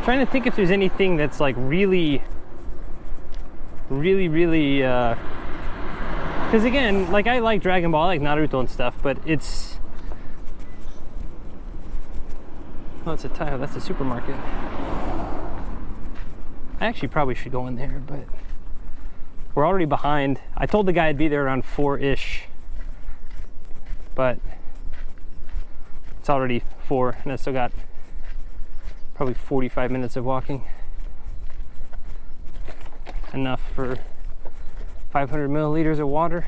Trying to think if there's anything that's like really, because again, like I like Dragon Ball, I like Naruto and stuff, but it's, oh, it's a tile. That's a supermarket. I actually probably should go in there, but we're already behind. I told the guy I'd be there around 4-ish, but it's already 4 and I still got probably 45 minutes of walking. Enough for 500 milliliters of water.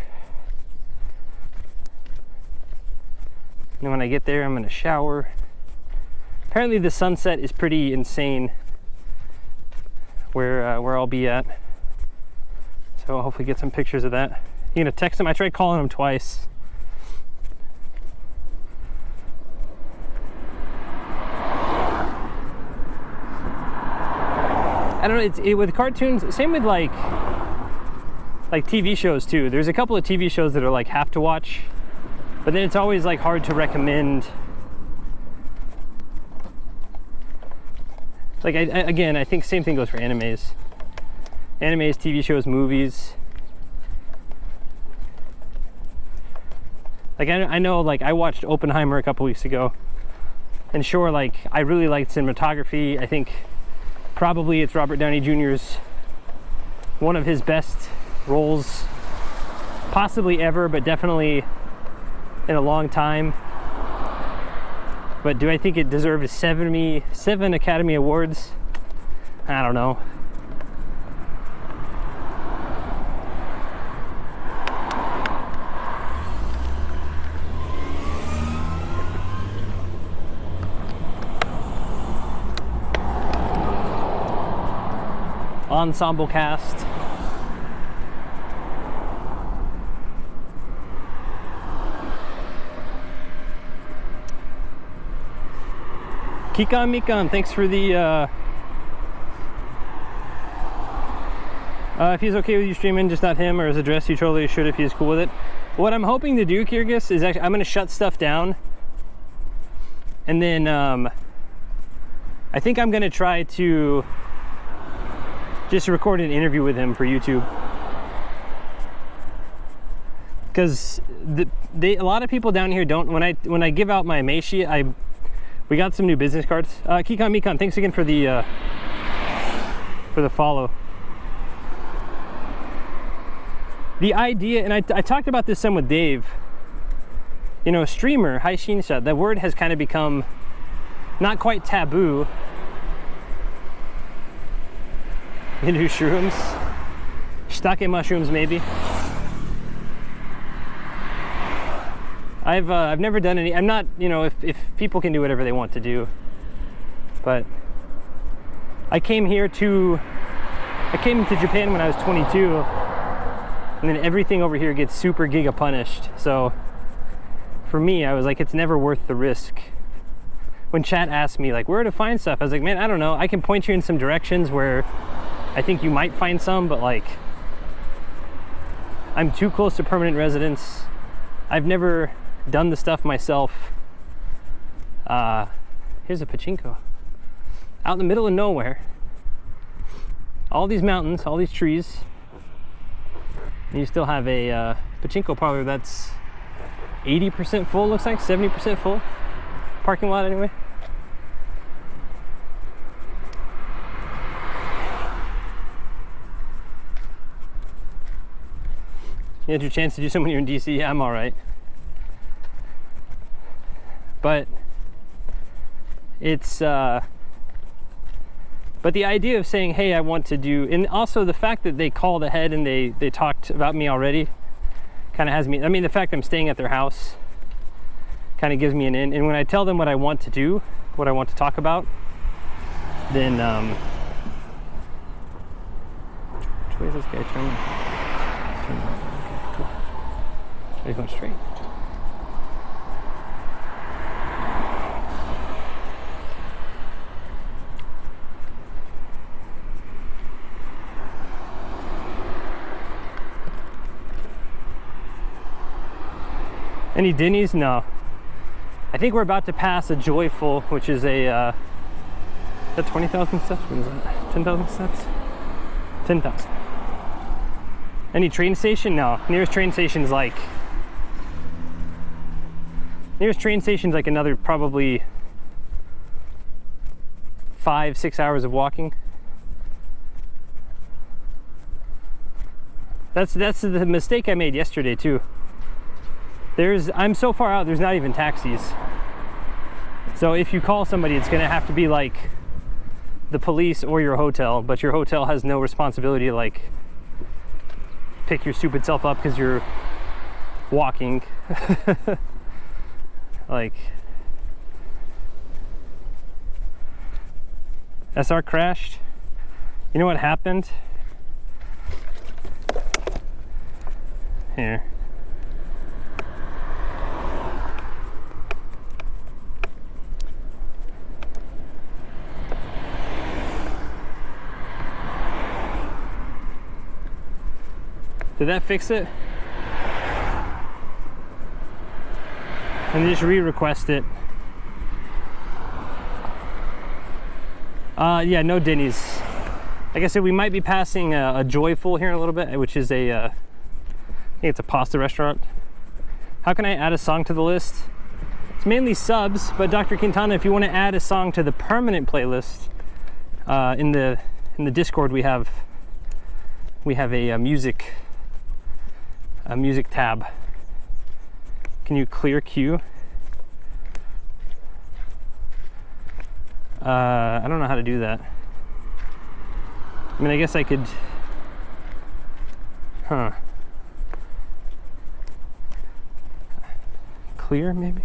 And then when I get there, I'm gonna shower. Apparently the sunset is pretty insane where I'll be at. So I'll hopefully get some pictures of that. You gonna text him? I tried calling him twice. I don't know, it's with cartoons, same with like TV shows too. There's a couple of TV shows that are like have to watch, but then it's always like hard to recommend. Like again, I think same thing goes for animes. Animes, TV shows, movies. Like I know, like I watched Oppenheimer a couple weeks ago, and sure, like I really liked cinematography. I think probably it's Robert Downey Jr.'s one of his best roles, possibly ever, but definitely in a long time. But do I think it deserved 7 Academy Awards? I don't know. Ensemble cast. Kikan Mikan, thanks for the if he's okay with you streaming, just not him or his address, you totally should if he's cool with it. What I'm hoping to do, Kyrgyz, is actually I'm gonna shut stuff down, and then I think I'm gonna try to just record an interview with him for YouTube, because a lot of people down here don't. When I give out my meishi, we got some new business cards. Kikan Mikan, thanks again for the follow. The idea, and I talked about this some with Dave. You know, streamer, haishinsha, the word has kind of become not quite taboo. You do shrooms, shiitake mushrooms maybe. I've never done any. I'm not, you know, if people can do whatever they want to do, but I came to Japan when I was 22, and then everything over here gets super giga punished. So for me, I was like, it's never worth the risk. When chat asked me like where to find stuff, I was like, man, I don't know. I can point you in some directions where I think you might find some, but like I'm too close to permanent residence. I've never done the stuff myself. Here's a pachinko. Out in the middle of nowhere. All these mountains, all these trees. And you still have a pachinko parlor that's 80% full, looks like, 70% full. Parking lot anyway. You had your chance to do something when you're in DC, yeah, I'm all right. But it's, but the idea of saying, hey, I want to do, and also the fact that they called ahead and they talked about me already kind of has me, I mean, the fact I'm staying at their house kind of gives me an in. And when I tell them what I want to do, what I want to talk about, then, which way is this guy turning? Okay, cool. So he's going straight. Any Denny's? No. I think we're about to pass a Joyful, which is a, is that 20,000 steps? What is that? 10,000 steps? 10,000. Any train station? No. Nearest train station's like another probably 5-6 hours of walking. That's the mistake I made yesterday too. I'm so far out, there's not even taxis. So if you call somebody, it's gonna have to be like the police or your hotel, but your hotel has no responsibility to like pick your stupid self up because you're walking. Like, SR crashed. You know what happened? Here. Did that fix it? And just re-request it. Yeah, no Denny's. Like I said, we might be passing a Joyful here in a little bit, which is a, I think it's a pasta restaurant. How can I add a song to the list? It's mainly subs, but Dr. Quintana, if you want to add a song to the permanent playlist, in the Discord we have a music tab. Can you clear queue? I don't know how to do that. I mean, I guess I could, clear maybe?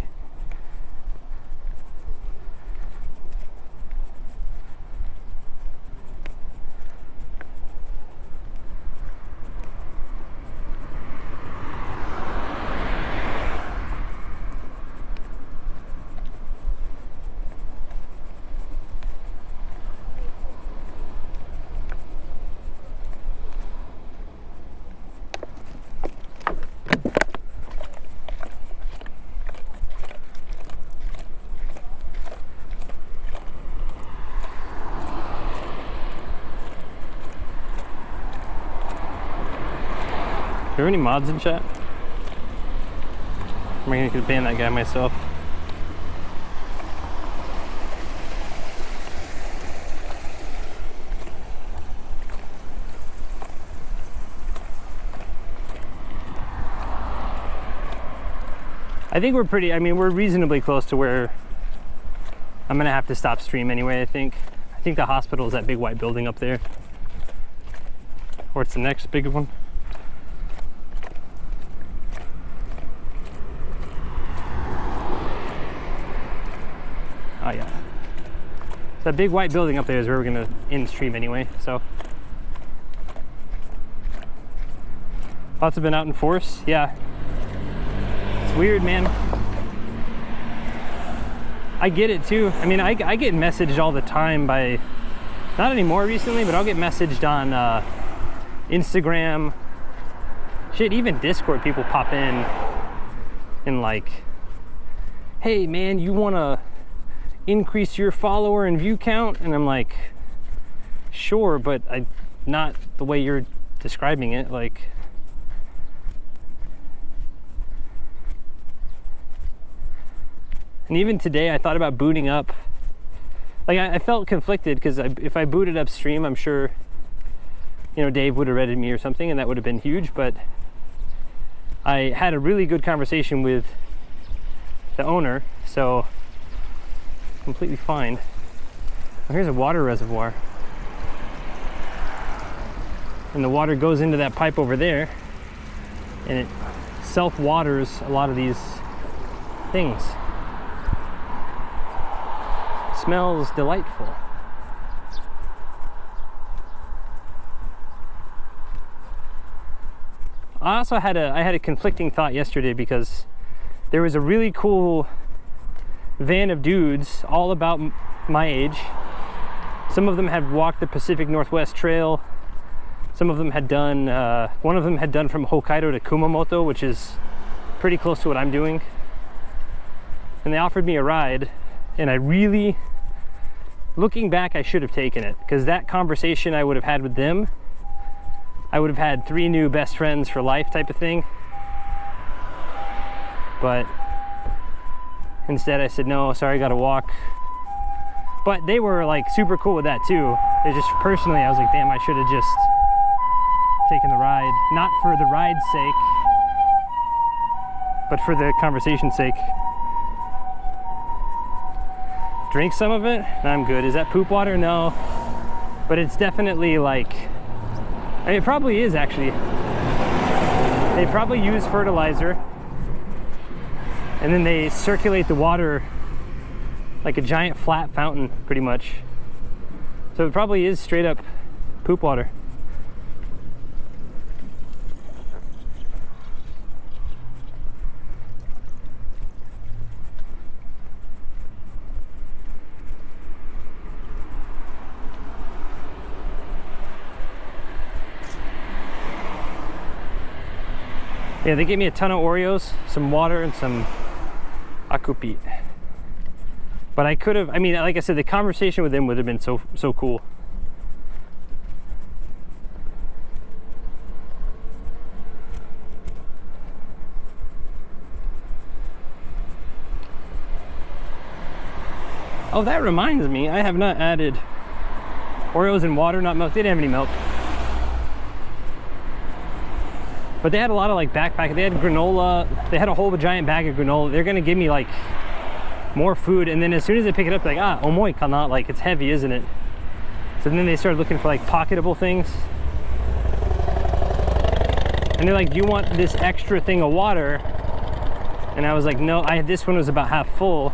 Are there any mods in chat? Am I gonna ban that guy myself? I think we're pretty, I mean, we're reasonably close to where I'm gonna have to stop stream anyway, I think. I think the hospital is that big white building up there. Or it's the next big one. Oh yeah. So that big white building up there is where we're gonna end stream anyway, so. Lots have been out in force. Yeah. It's weird, man. I get it too. I mean, I get messaged all the time by, not anymore recently, but I'll get messaged on Instagram. Shit, even Discord, people pop in and like, hey man, you wanna increase your follower and view count? And I'm like, sure, but not the way you're describing it. Like, and even today I thought about booting up. Like I felt conflicted because if I booted upstream, I'm sure, you know, Dave would have redded me or something and that would have been huge, but I had a really good conversation with the owner, so completely fine. Oh, here's a water reservoir. And the water goes into that pipe over there and it self-waters a lot of these things. Smells delightful. I also had a conflicting thought yesterday because there was a really cool van of dudes all about my age. Some of them had walked the Pacific Northwest Trail. Some of them had done, one of them had done from Hokkaido to Kumamoto, which is pretty close to what I'm doing. And they offered me a ride, and I really, looking back, I should have taken it, because that conversation I would have had with them, I would have had 3 new best friends for life type of thing. But instead I said, no, sorry, I gotta walk. But they were like super cool with that too. It just personally, I was like, damn, I should have just taken the ride. Not for the ride's sake, but for the conversation's sake. Drink some of it? I'm good. Is that poop water? No. But it's definitely like, I mean, it probably is actually. They probably use fertilizer and then they circulate the water like a giant flat fountain, pretty much. So it probably is straight up poop water. Yeah, they gave me a ton of Oreos, some water, and some akupit. But I could have, I mean, like I said, the conversation with them would have been so cool. Oh, that reminds me, I have not added Oreos and water, not milk. They didn't have any milk. But they had a lot of like backpack. They had granola. They had a whole giant bag of granola. They're gonna give me like more food, and then as soon as they pick it up, they're like, omoi kana, like it's heavy, isn't it? So then they started looking for like pocketable things. And they're like, do you want this extra thing of water? And I was like, no, this one was about half full.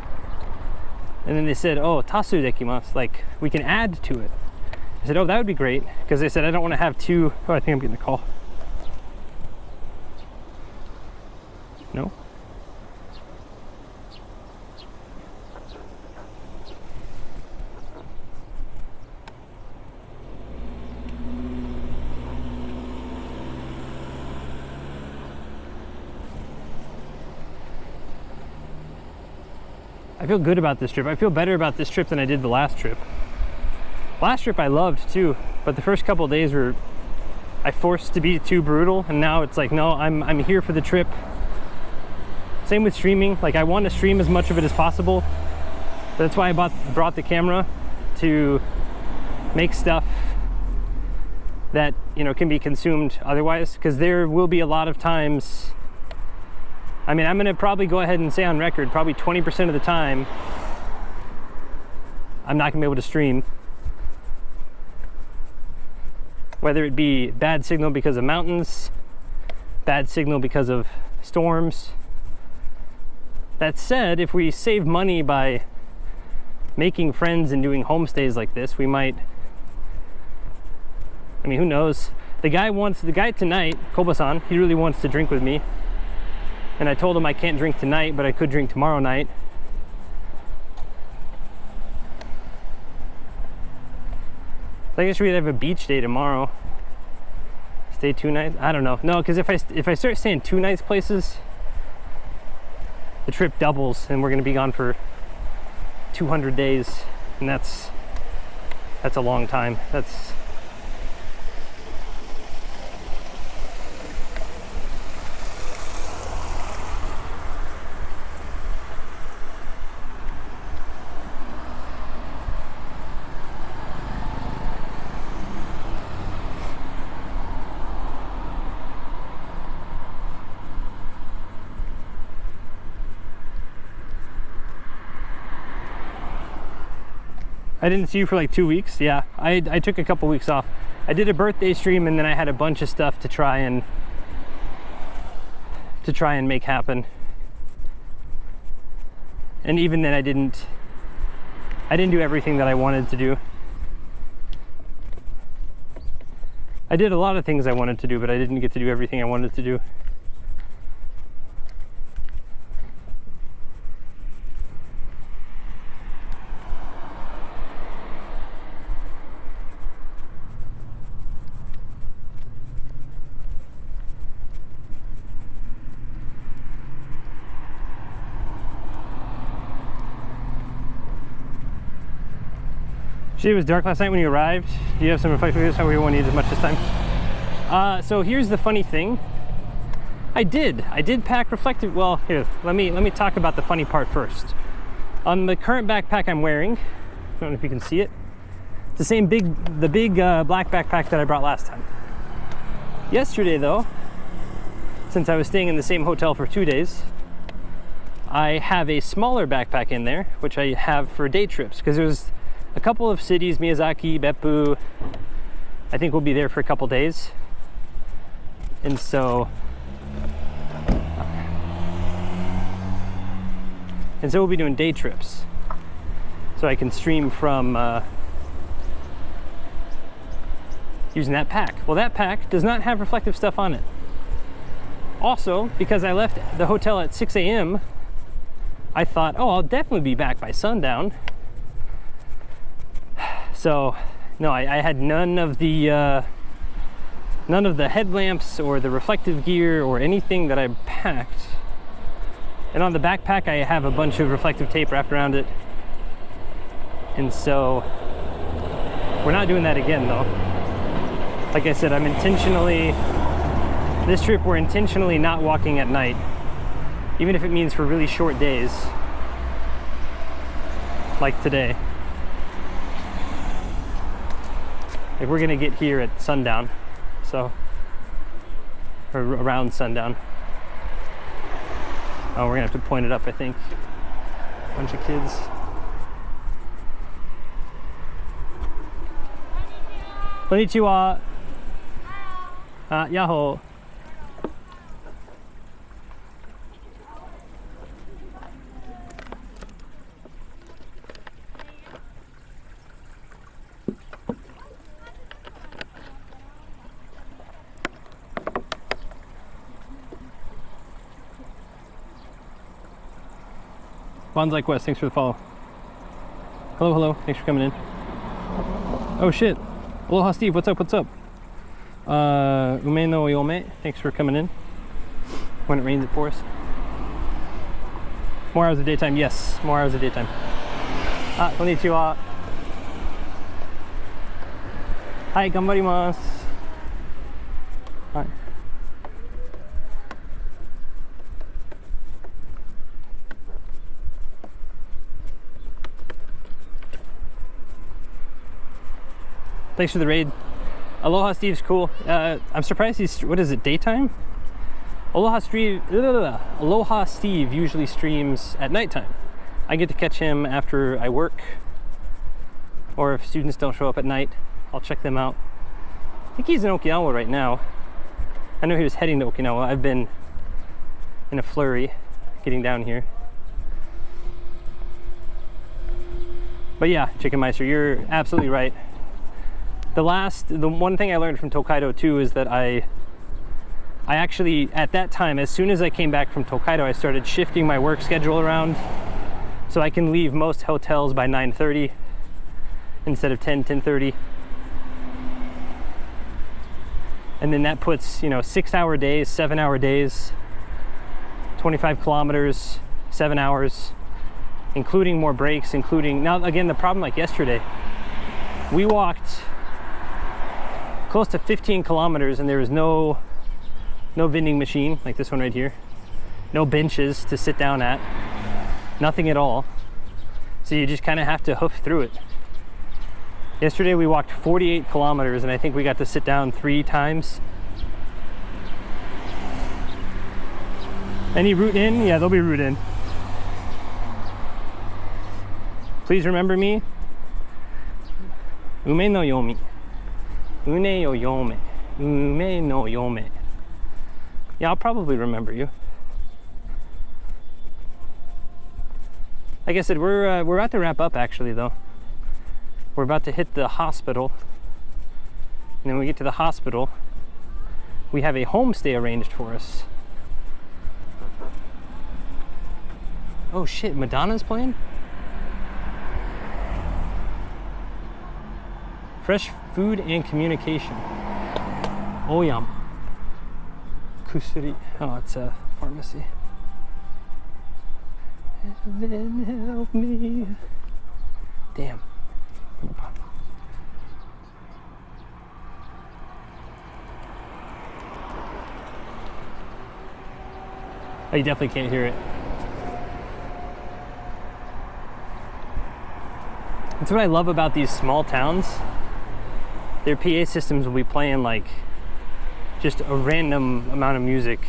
And then they said, oh, tasu dekimasu, like we can add to it. I said, oh, that would be great. Because they said, I don't want to have two. Oh, I think I'm getting a call. No? I feel good about this trip. I feel better about this trip than I did the last trip. Last trip I loved too, but the first couple of days were I forced to be too brutal, and now it's like, no, I'm here for the trip. Same with streaming. Like I want to stream as much of it as possible. That's why I brought the camera, to make stuff that, you know, can be consumed otherwise, because there will be a lot of times, I mean, I'm gonna probably go ahead and say on record, probably 20% of the time I'm not gonna be able to stream. Whether it be bad signal because of mountains, bad signal because of storms. That said, if we save money by making friends and doing homestays like this, we might, I mean, who knows? The guy tonight, Koba-san, he really wants to drink with me. And I told him I can't drink tonight, but I could drink tomorrow night. So I guess we'd have a beach day tomorrow. Stay 2 nights? I don't know. No, because if I start staying 2 nights places, the trip doubles and we're gonna be gone for 200 days. And that's a long time. I didn't see you for like 2 weeks. Yeah, I took a couple weeks off. I did a birthday stream and then I had a bunch of stuff to try and make happen. And even then I didn't do everything that I wanted to do. I did a lot of things I wanted to do, but I didn't get to do everything I wanted to do. It was dark last night when you arrived. Do you have some reflective videos? How we won't need as much this time. So here's the funny thing. I did pack reflective. Well, here, let me talk about the funny part first. On the current backpack I'm wearing, I don't know if you can see it. It's the same big black backpack that I brought last time. Yesterday though, since I was staying in the same hotel for 2 days, I have a smaller backpack in there, which I have for day trips, because there's a couple of cities, Miyazaki, Beppu, I think we'll be there for a couple days. And so we'll be doing day trips. So I can stream from using that pack. Well, that pack does not have reflective stuff on it. Also, because I left the hotel at 6 a.m., I thought, oh, I'll definitely be back by sundown. So, no, I had none of the headlamps or the reflective gear or anything that I packed. And on the backpack, I have a bunch of reflective tape wrapped around it. And so, we're not doing that again, though. Like I said, this trip, we're intentionally not walking at night, even if it means for really short days, like today. Like we're gonna get here at sundown, so, or around sundown. Oh, we're gonna have to point it up, I think. Bunch of kids. Konnichiwa. Yahoo. Bonsai Quest, thanks for the follow. Hello, thanks for coming in. Oh shit. Aloha Steve, what's up? Ume no Yome, thanks for coming in. When it rains, it pours. More hours of daytime, yes, more hours of daytime. Konnichiwa. Hi, ganbarimasu. Hi. Thanks for the raid. Aloha Steve's cool. I'm surprised he's, what is it, daytime? Aloha Steve usually streams at nighttime. I get to catch him after I work, or if students don't show up at night, I'll check them out. I think he's in Okinawa right now. I know he was heading to Okinawa. I've been in a flurry getting down here. But yeah, Chicken Meister, you're absolutely right. The one thing I learned from Tokaido too is that I actually, at that time, as soon as I came back from Tokaido, I started shifting my work schedule around so I can leave most hotels by 9:30 instead of 10:30. And then that puts, 6-hour days, 7-hour days, 25 kilometers, 7 hours, including more breaks, now again, the problem like yesterday, we walked close to 15 kilometers and there was no vending machine like this one right here, no benches to sit down at, nothing at all. So you just kind of have to hoof through it. Yesterday we walked 48 kilometers and I think we got to sit down 3 times. Any route in? Yeah, there'll be route in. Please remember me. Ume no yomi. Une yo yome. Ume no yome. Yeah, I'll probably remember you. Like I said, we're about to wrap up actually though. We're about to hit the hospital. And then when we get to the hospital, we have a homestay arranged for us. Oh shit, Madonna's playing? Fresh food and communication. Oyama. Kusuri. Oh, it's a pharmacy. Heaven help me. Damn. Oh, you definitely can't hear it. That's what I love about these small towns. Their PA systems will be playing like just a random amount of music.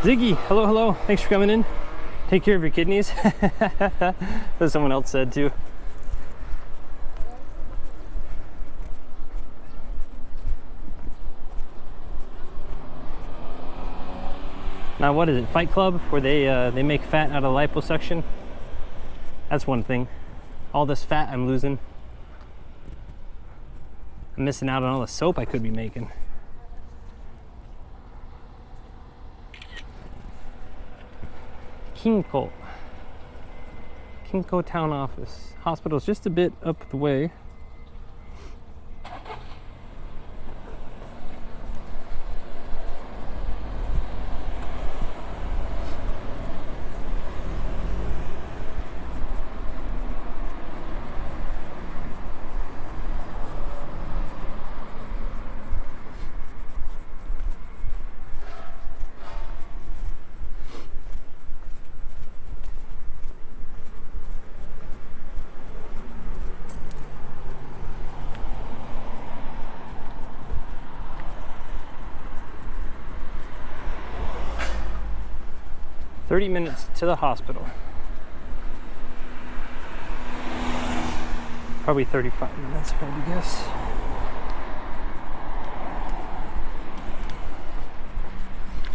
Ziggy, hello, hello. Thanks for coming in. Take care of your kidneys. That's someone else said too. Now what is it, Fight Club, where they make fat out of liposuction? That's one thing. All this fat I'm losing. I'm missing out on all the soap I could be making. Kinko. Kinko town office. Hospital's just a bit up the way. "30 minutes to the hospital." Probably 35 minutes if I had to guess.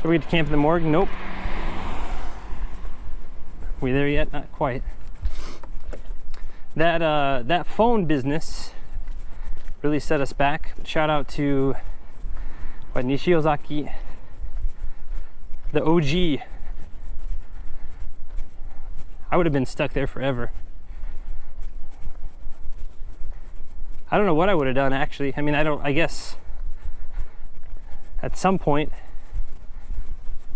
Are we get to camp in the morgue? Nope. We there yet? Not quite. That phone business really set us back. Shout out to Nishiozaki, the OG. I would have been stuck there forever. I don't know what I would have done actually. I mean, I guess at some point,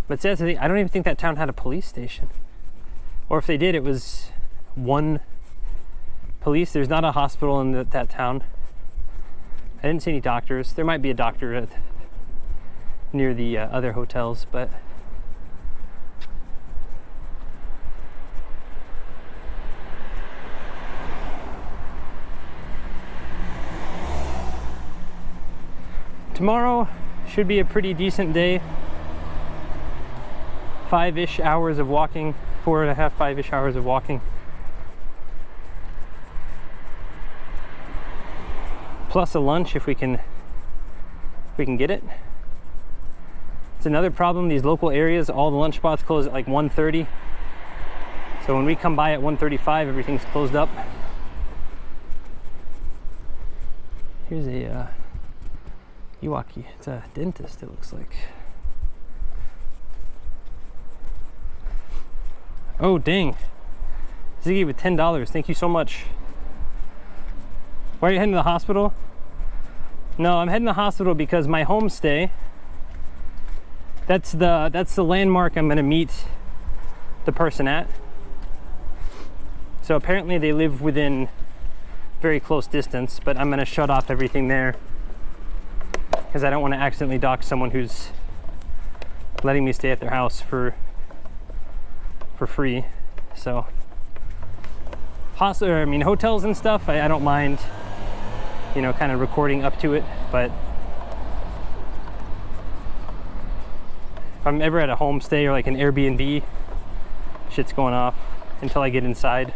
but that's the thing, I don't even think that town had a police station. Or if they did, it was one police. There's not a hospital in that town. I didn't see any doctors. There might be a doctor near the other hotels, but tomorrow should be a pretty decent day. 5-ish hours of walking, 4.5, 5-ish hours of walking. Plus a lunch if we can get it. It's another problem, these local areas, all the lunch spots close at like 1:30. So when we come by at 1:35, everything's closed up. Here's a Iwaki. It's a dentist, it looks like. Oh, dang. Ziggy with $10. Thank you so much. Why are you heading to the hospital? No, I'm heading to the hospital because my homestay, that's the landmark I'm gonna meet the person at. So apparently they live within very close distance, but I'm gonna shut off everything there because I don't want to accidentally dox someone who's letting me stay at their house for free. So hotels and stuff, I don't mind, you know, kind of recording up to it, but if I'm ever at a homestay or like an Airbnb, shit's going off until I get inside.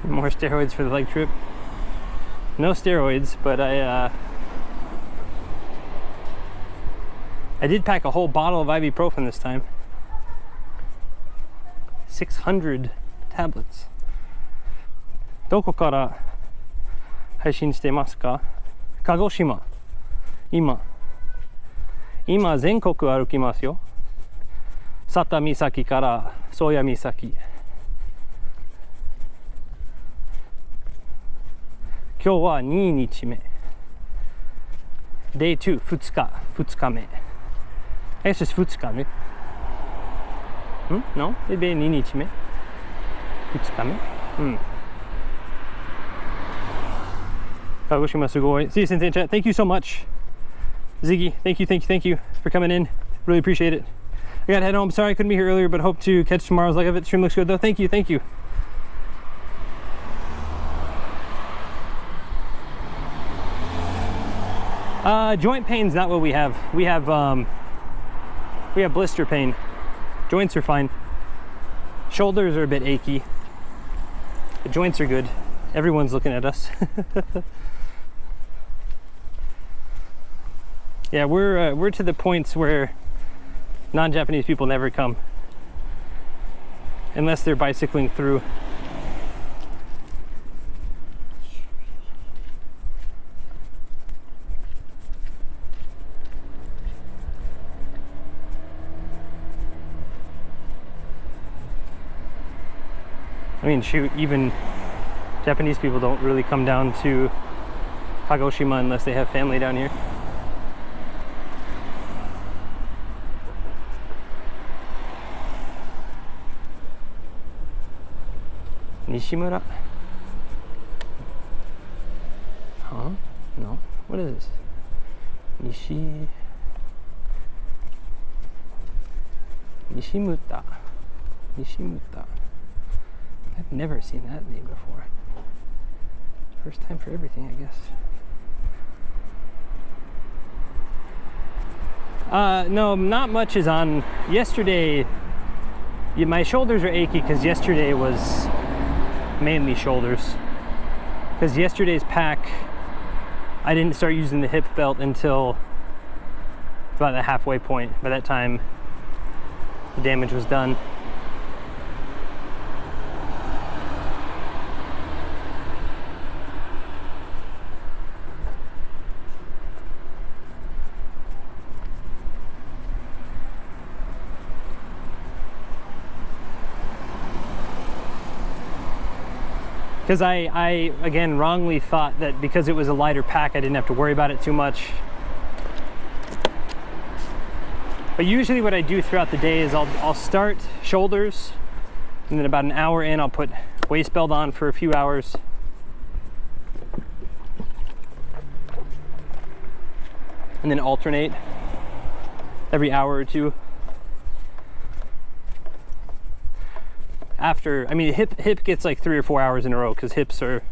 More steroids for the leg trip. No steroids, but I did pack a whole bottle of ibuprofen this time. 600 tablets. どこから配信してますか？鹿児島。今全国歩きますよ。佐多岬から宗谷岬。今日は2日目。Day 2、2日目。I guess just 2日目。No? Maybe 2日目。2日目。鹿児島すごい。See you, Sensei chat. Thank you so much. Ziggy, thank you for coming in. Really appreciate it. I gotta head home. Sorry I couldn't be here earlier, but hope to catch tomorrow's leg of it. Stream looks good though. Thank you. Joint pain's not what we have. We have blister pain. Joints are fine. Shoulders are a bit achy. The joints are good. Everyone's looking at us. Yeah, we're to the points where non-Japanese people never come unless they're bicycling through. I mean, shoot, even Japanese people don't really come down to Kagoshima unless they have family down here. Nishimura? Huh? No. What is this? Nishimuta. I've never seen that name before. First time for everything, I guess. No, not much is on. Yesterday, my shoulders are achy because yesterday was mainly shoulders. Because yesterday's pack, I didn't start using the hip belt until about the halfway point. By that time, the damage was done. Because I again wrongly thought that because it was a lighter pack I didn't have to worry about it too much. But usually what I do throughout the day is I'll start shoulders, and then about an hour in I'll put waist belt on for a few hours. And then alternate every hour or two. After, I mean, hip gets like 3 or 4 hours in a row because hips are,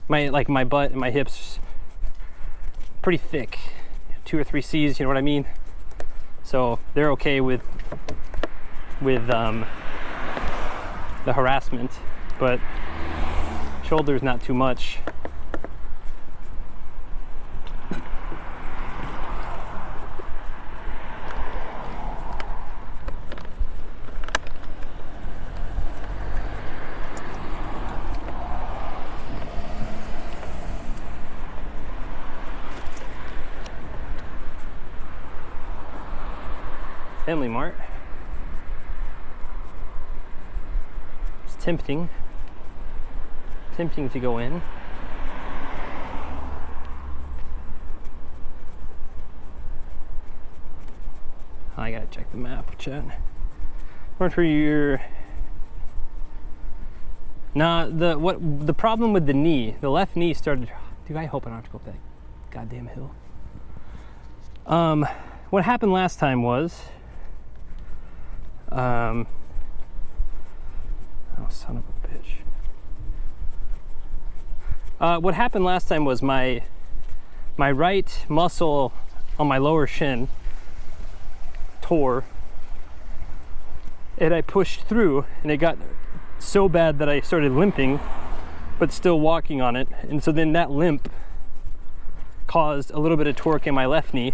my butt and my hips pretty thick, 2 or 3 C's, you know what I mean? So they're okay with the harassment, but shoulders not too much. Family Mart. It's tempting to go in. I gotta check the map, chat. Run for your. Nah, the problem with the knee, the left knee started. Dude, I hope I don't have to go up that goddamn hill. What happened last time was. Oh, son of a bitch. What happened last time was my right muscle on my lower shin tore, and I pushed through, and it got so bad that I started limping, but still walking on it. And so then that limp caused a little bit of torque in my left knee.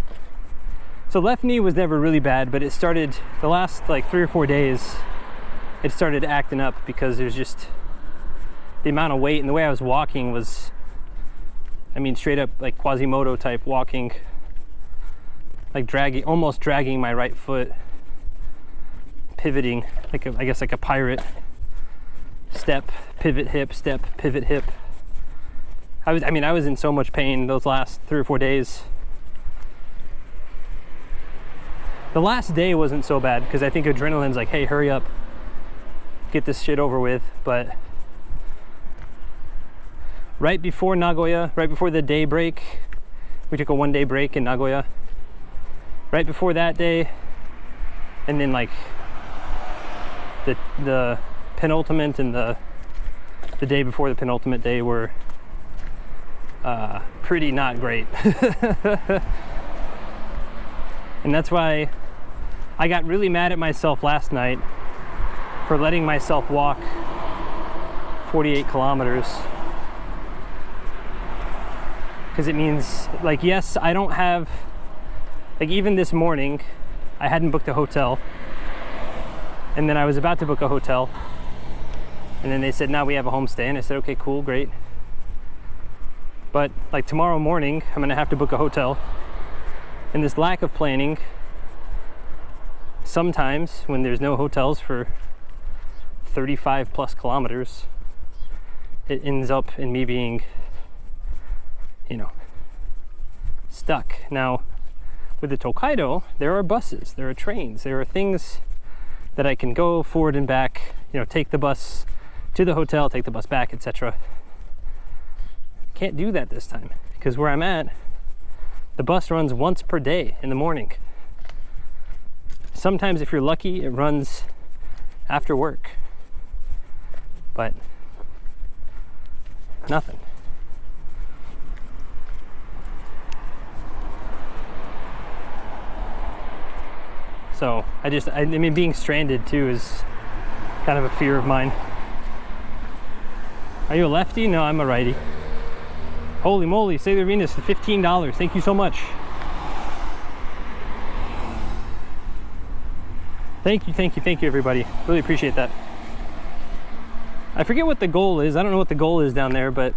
So left knee was never really bad, but it started the last like 3 or 4 days, it started acting up because there's just the amount of weight, and the way I was walking was, I mean, straight up like Quasimodo type walking, like almost dragging my right foot, pivoting like I guess like a pirate. Step, pivot, hip, step, pivot, hip. I was in so much pain those last 3 or 4 days. The last day wasn't so bad because I think adrenaline's like, hey, hurry up, get this shit over with. But right before Nagoya, right before the day break, we took a 1-day break in Nagoya. Right before that day, and then like the penultimate and the day before the penultimate day were pretty not great. And that's why I got really mad at myself last night for letting myself walk 48 kilometers. Because it means, like, yes, I don't have, like, even this morning, I hadn't booked a hotel. And then I was about to book a hotel. And then they said, now we have a homestay. And I said, okay, cool, great. But like tomorrow morning, I'm gonna have to book a hotel. And this lack of planning, sometimes when there's no hotels for 35 plus kilometers, it ends up in me being, you know, stuck. Now, with the Tokaido, there are buses, there are trains, there are things that I can go forward and back, you know, take the bus to the hotel, take the bus back, etc. Can't do that this time because where I'm at, the bus runs once per day in the morning. Sometimes if you're lucky, it runs after work, but nothing. So I mean, being stranded too is kind of a fear of mine. Are you a lefty? No, I'm a righty. Holy moly, Save the Venus for $15. Thank you so much. Thank you, everybody. Really appreciate that. I forget what the goal is. I don't know what the goal is down there, but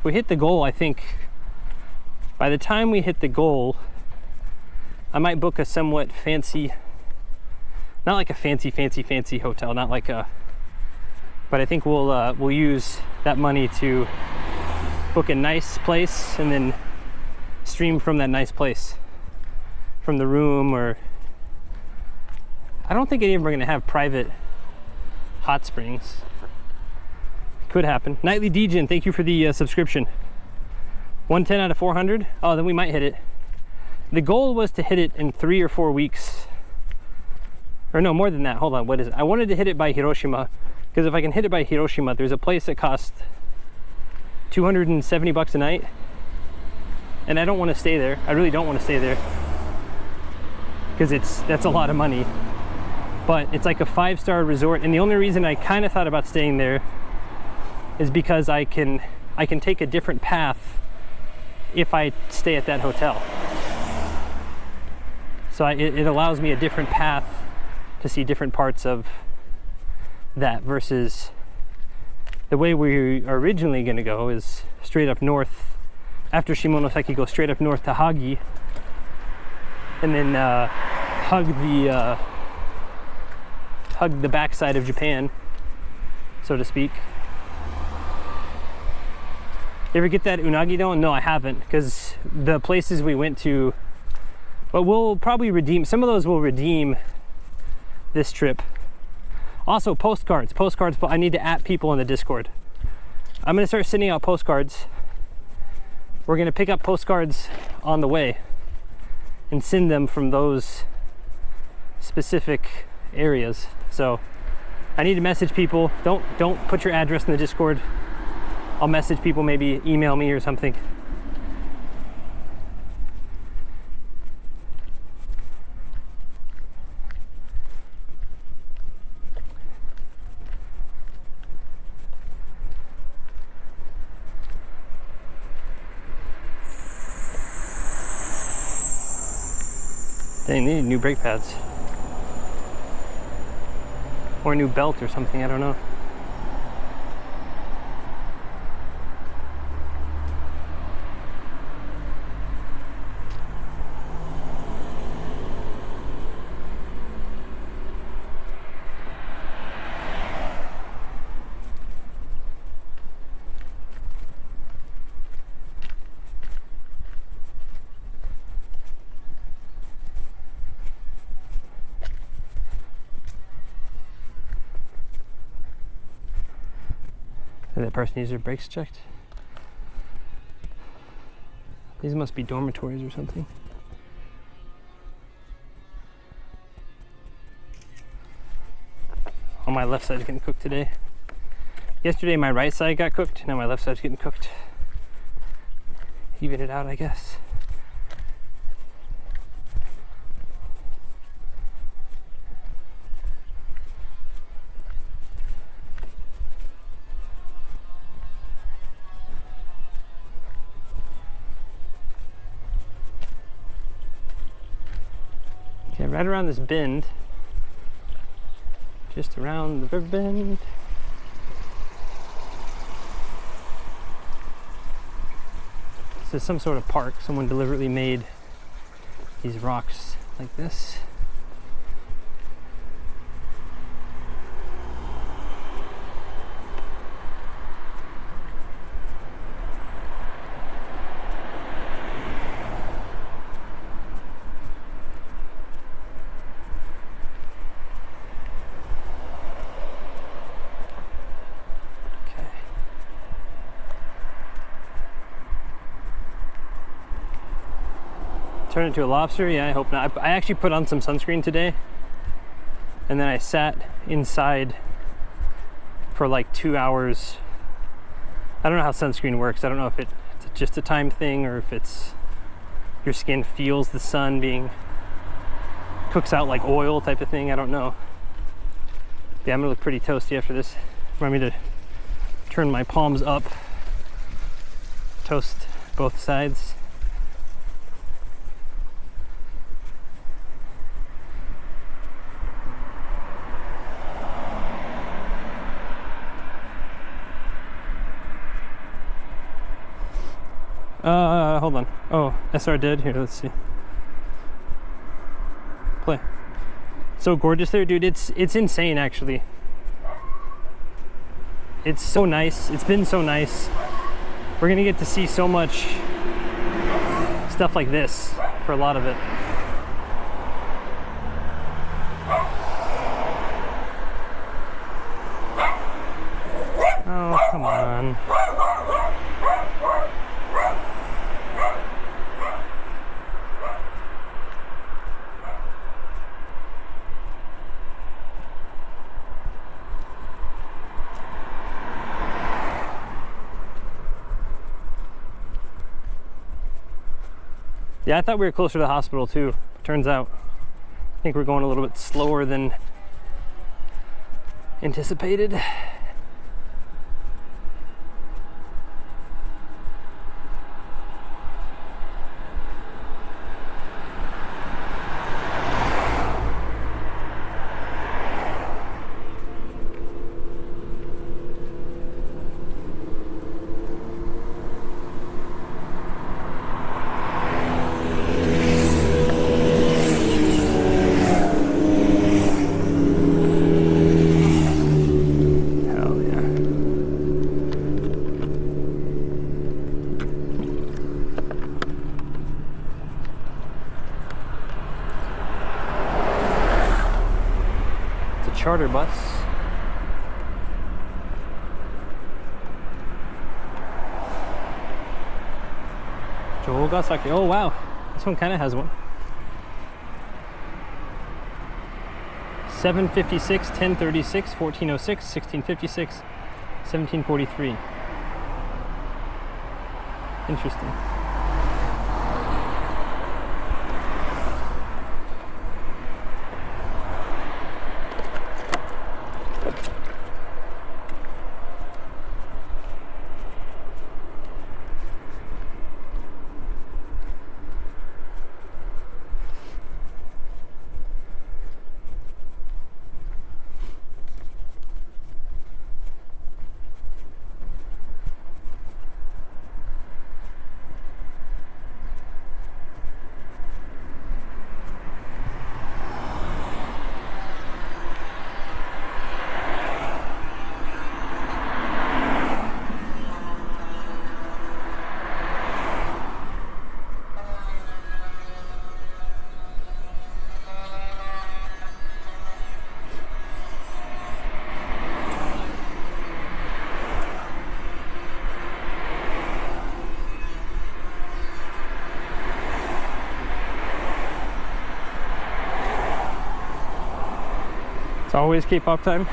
we hit the goal, I think. By the time we hit the goal, I might book a somewhat fancy, not like a fancy hotel, not like a, but I think we'll use that money to book a nice place and then stream from that nice place, from the room. Or I don't think any of them are going to have private hot springs. Could happen. Nightly Djin, thank you for the subscription. 110 out of 400. Oh, then we might hit it. The goal was to hit it in 3 or 4 weeks. Or no, more than that. Hold on, what is it? I wanted to hit it by Hiroshima, because if I can hit it by Hiroshima, there's a place that costs 270 bucks a night. And I don't want to stay there. I really don't want to stay there, because that's a lot of money. But it's like a 5-star resort, and the only reason I kind of thought about staying there is because I can take a different path if I stay at that hotel. So it allows me a different path to see different parts of that, versus the way we are originally going to go is straight up north. After Shimonoseki, go straight up north to Hagi, and then hug the backside of Japan, so to speak. You ever get that unagi though? No, I haven't, because the places we went to, but we'll probably redeem, some of those will redeem this trip. Also, postcards, I need to at people in the Discord. I'm gonna start sending out postcards. We're gonna pick up postcards on the way and send them from those specific areas. So I need to message people. Don't put your address in the Discord. I'll message people, maybe email me or something. Dang, they need new brake pads. Or a new belt or something, I don't know. Did that person use their brakes checked? These must be dormitories or something. Oh, my left side's getting cooked today. Yesterday my right side got cooked, now my left side's getting cooked. Even it out, I guess. Okay, right around this bend, just around the river bend. This is some sort of park. Someone deliberately made these rocks like this. Turn into a lobster? Yeah, I hope not. I actually put on some sunscreen today, and then I sat inside for like 2 hours. I don't know how sunscreen works. I don't know if it's just a time thing or if it's your skin feels the sun being, cooks out like oil type of thing. I don't know. Yeah, I'm gonna look pretty toasty after this. Want me to turn my palms up, toast both sides. Hold on. Oh, SR dead. Here, let's see. Play. So gorgeous there, dude. It's insane, actually. It's so nice. It's been so nice. We're gonna get to see so much stuff like this for a lot of it. done. Yeah, I thought we were closer to the hospital too. Turns out, I think we're going a little bit slower than anticipated. Charter bus. Jogasaki. Oh wow, this one kind of has one. 756, 1036, 1406, 1656, 1743. Interesting. It's always K-pop time.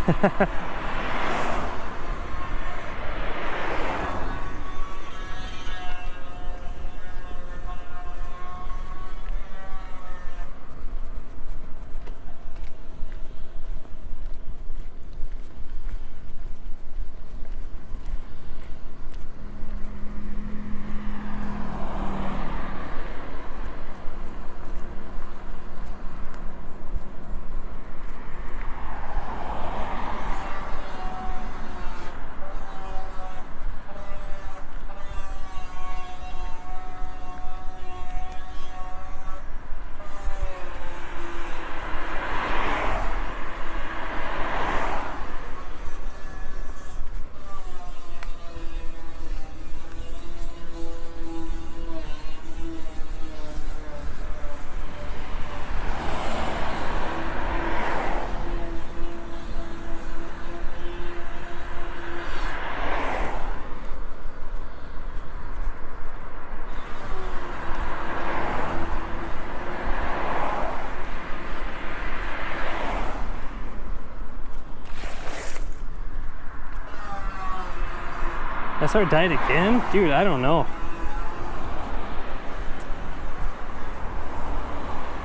That's our diet again? Dude, I don't know.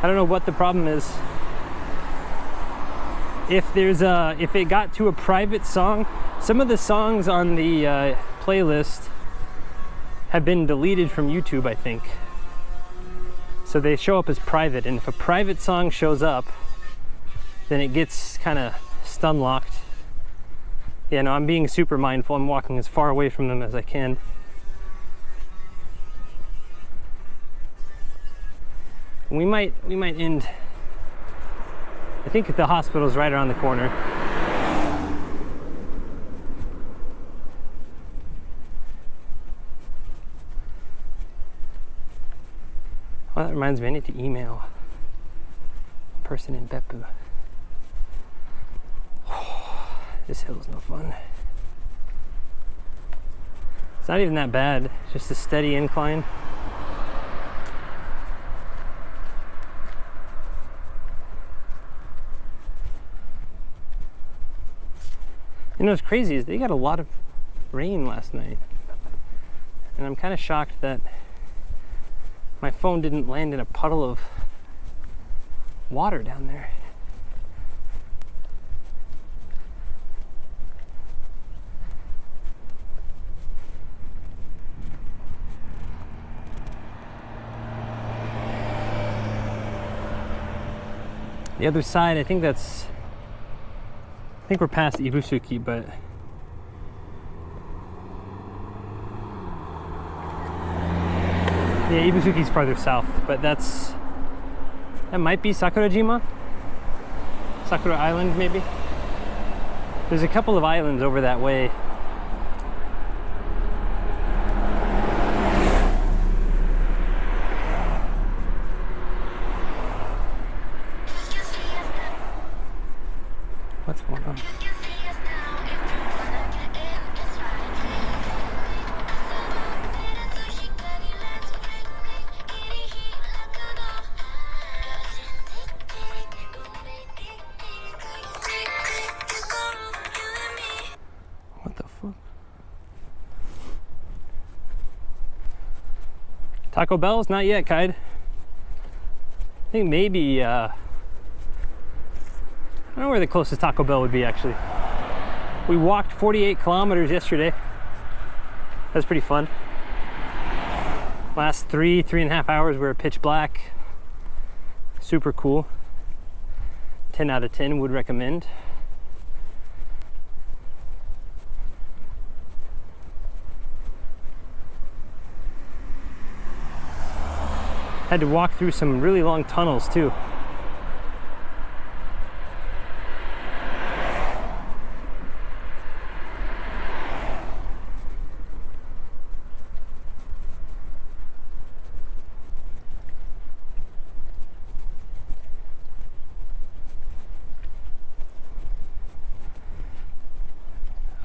I don't know what the problem is. If it got to a private song, some of the songs on the playlist have been deleted from YouTube, I think. So they show up as private, and if a private song shows up, then it gets kind of stun locked. Yeah, no, I'm being super mindful. I'm walking as far away from them as I can. We might end. I think the hospital's right around the corner. Well, that reminds me, I need to email a person in Beppu. This hill's no fun. It's not even that bad, just a steady incline. You know what's crazy is they got a lot of rain last night. And I'm kind of shocked that my phone didn't land in a puddle of water down there. The other side, I think we're past Ibusuki, but yeah, Ibusuki's farther south, but that might be Sakurajima? Sakura Island, maybe? There's a couple of islands over that way. What's going on? What the fuck? Taco Bell's? Not yet, Kaid. I think maybe, I don't know where the closest Taco Bell would be, actually. We walked 48 kilometers yesterday. That's pretty fun. Last three and a half hours we were pitch black. Super cool. 10 out of 10 would recommend. Had to walk through some really long tunnels too.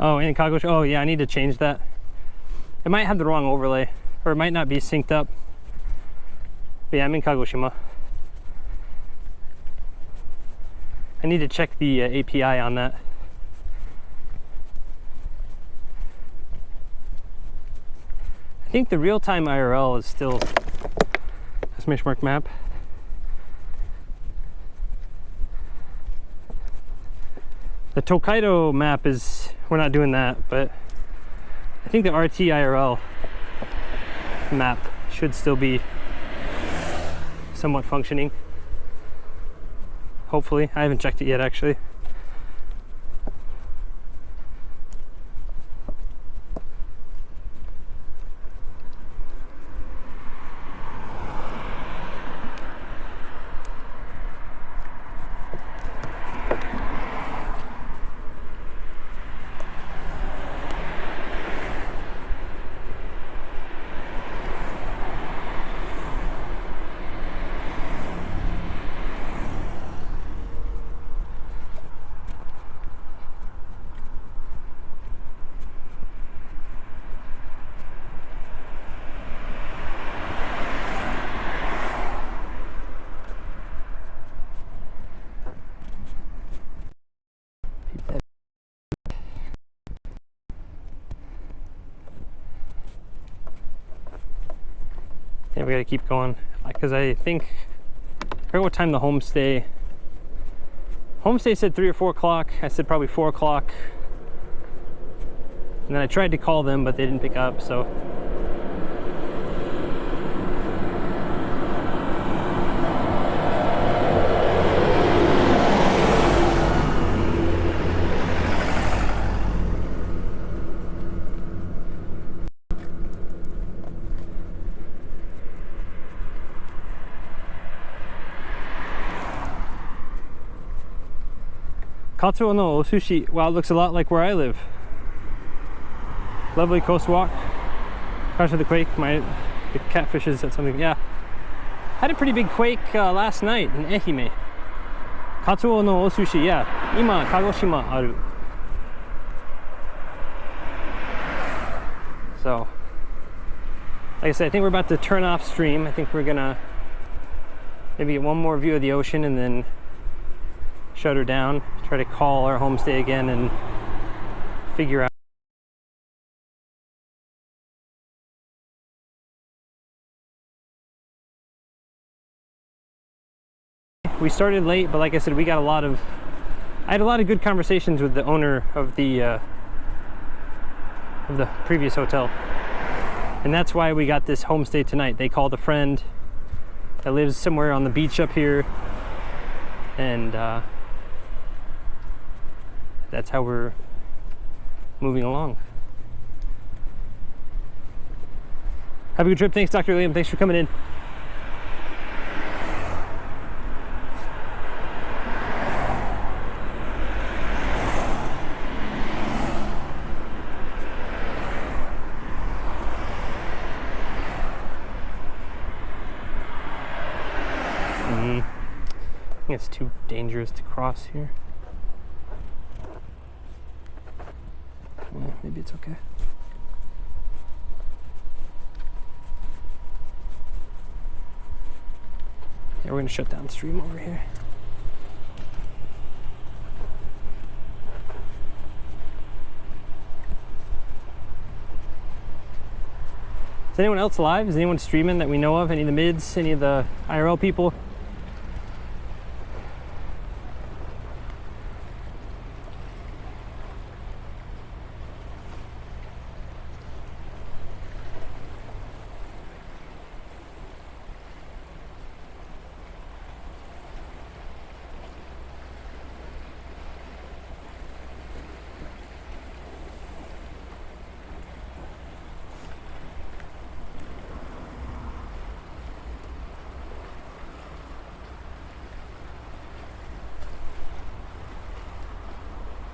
Oh, in Kagoshima. Oh yeah, I need to change that. It might have the wrong overlay, or it might not be synced up. But yeah, I'm in Kagoshima. I need to check the API on that. I think the real-time IRL is still a Smishmark map. The Tokaido map is, we're not doing that, but I think the RT IRL map should still be somewhat functioning. Hopefully. I haven't checked it yet, actually. Yeah, we gotta keep going because I think I forget what time the homestay said 3 or 4 o'clock. I said probably 4 o'clock, and then I tried to call them but they didn't pick up, so Katsuo no Osushi. Wow, it looks a lot like where I live. Lovely coast walk. Crash of the quake. The catfishes at something. Yeah. Had a pretty big quake last night in Ehime. Katsuo no Osushi. Yeah. Ima Kagoshima aru. So So, like I said, I think we're about to turn off stream. I think we're gonna maybe get one more view of the ocean and then shut her down, try to call our homestay again and figure out. We started late, but like I said, I had a lot of good conversations with the owner of the previous hotel. And that's why we got this homestay tonight. They called a friend that lives somewhere on the beach up here, and that's how we're moving along. Have a good trip. Thanks, Dr. Liam. Thanks for coming in. I think it's too dangerous to cross here. Yeah, maybe it's okay. Yeah, we're gonna shut down the stream over here. Is anyone else live? Is anyone streaming that we know of? Any of the mids? Any of the IRL people?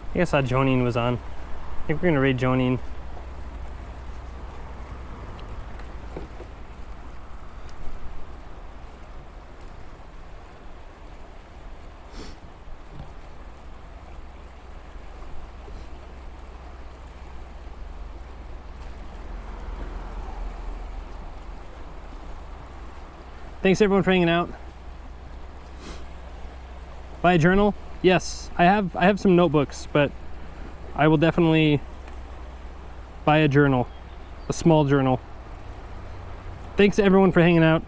I think I saw Jonine was on. I think we're gonna raid Jonine. Thanks everyone for hanging out. Buy a journal? Yes, I have some notebooks, but I will definitely buy a journal, a small journal. Thanks everyone for hanging out.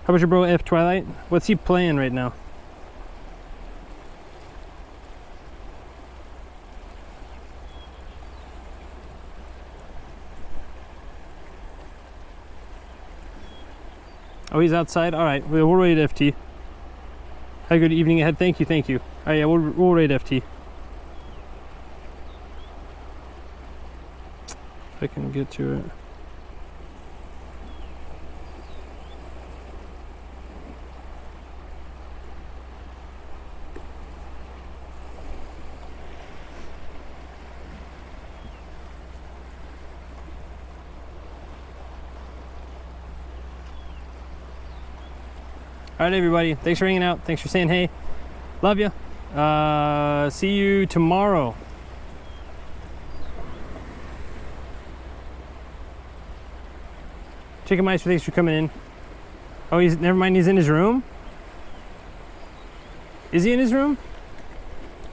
How about your bro F Twilight? What's he playing right now? Oh, he's outside? All right, we'll raid FT. Have a good evening ahead. Thank you, thank you. Oh yeah, we'll raid FT. If I can get to it. All right, everybody. Thanks for hanging out. Thanks for saying hey. Love you. See you tomorrow. Chicken Mice, thanks for coming in. Oh, never mind. He's in his room. Is he in his room?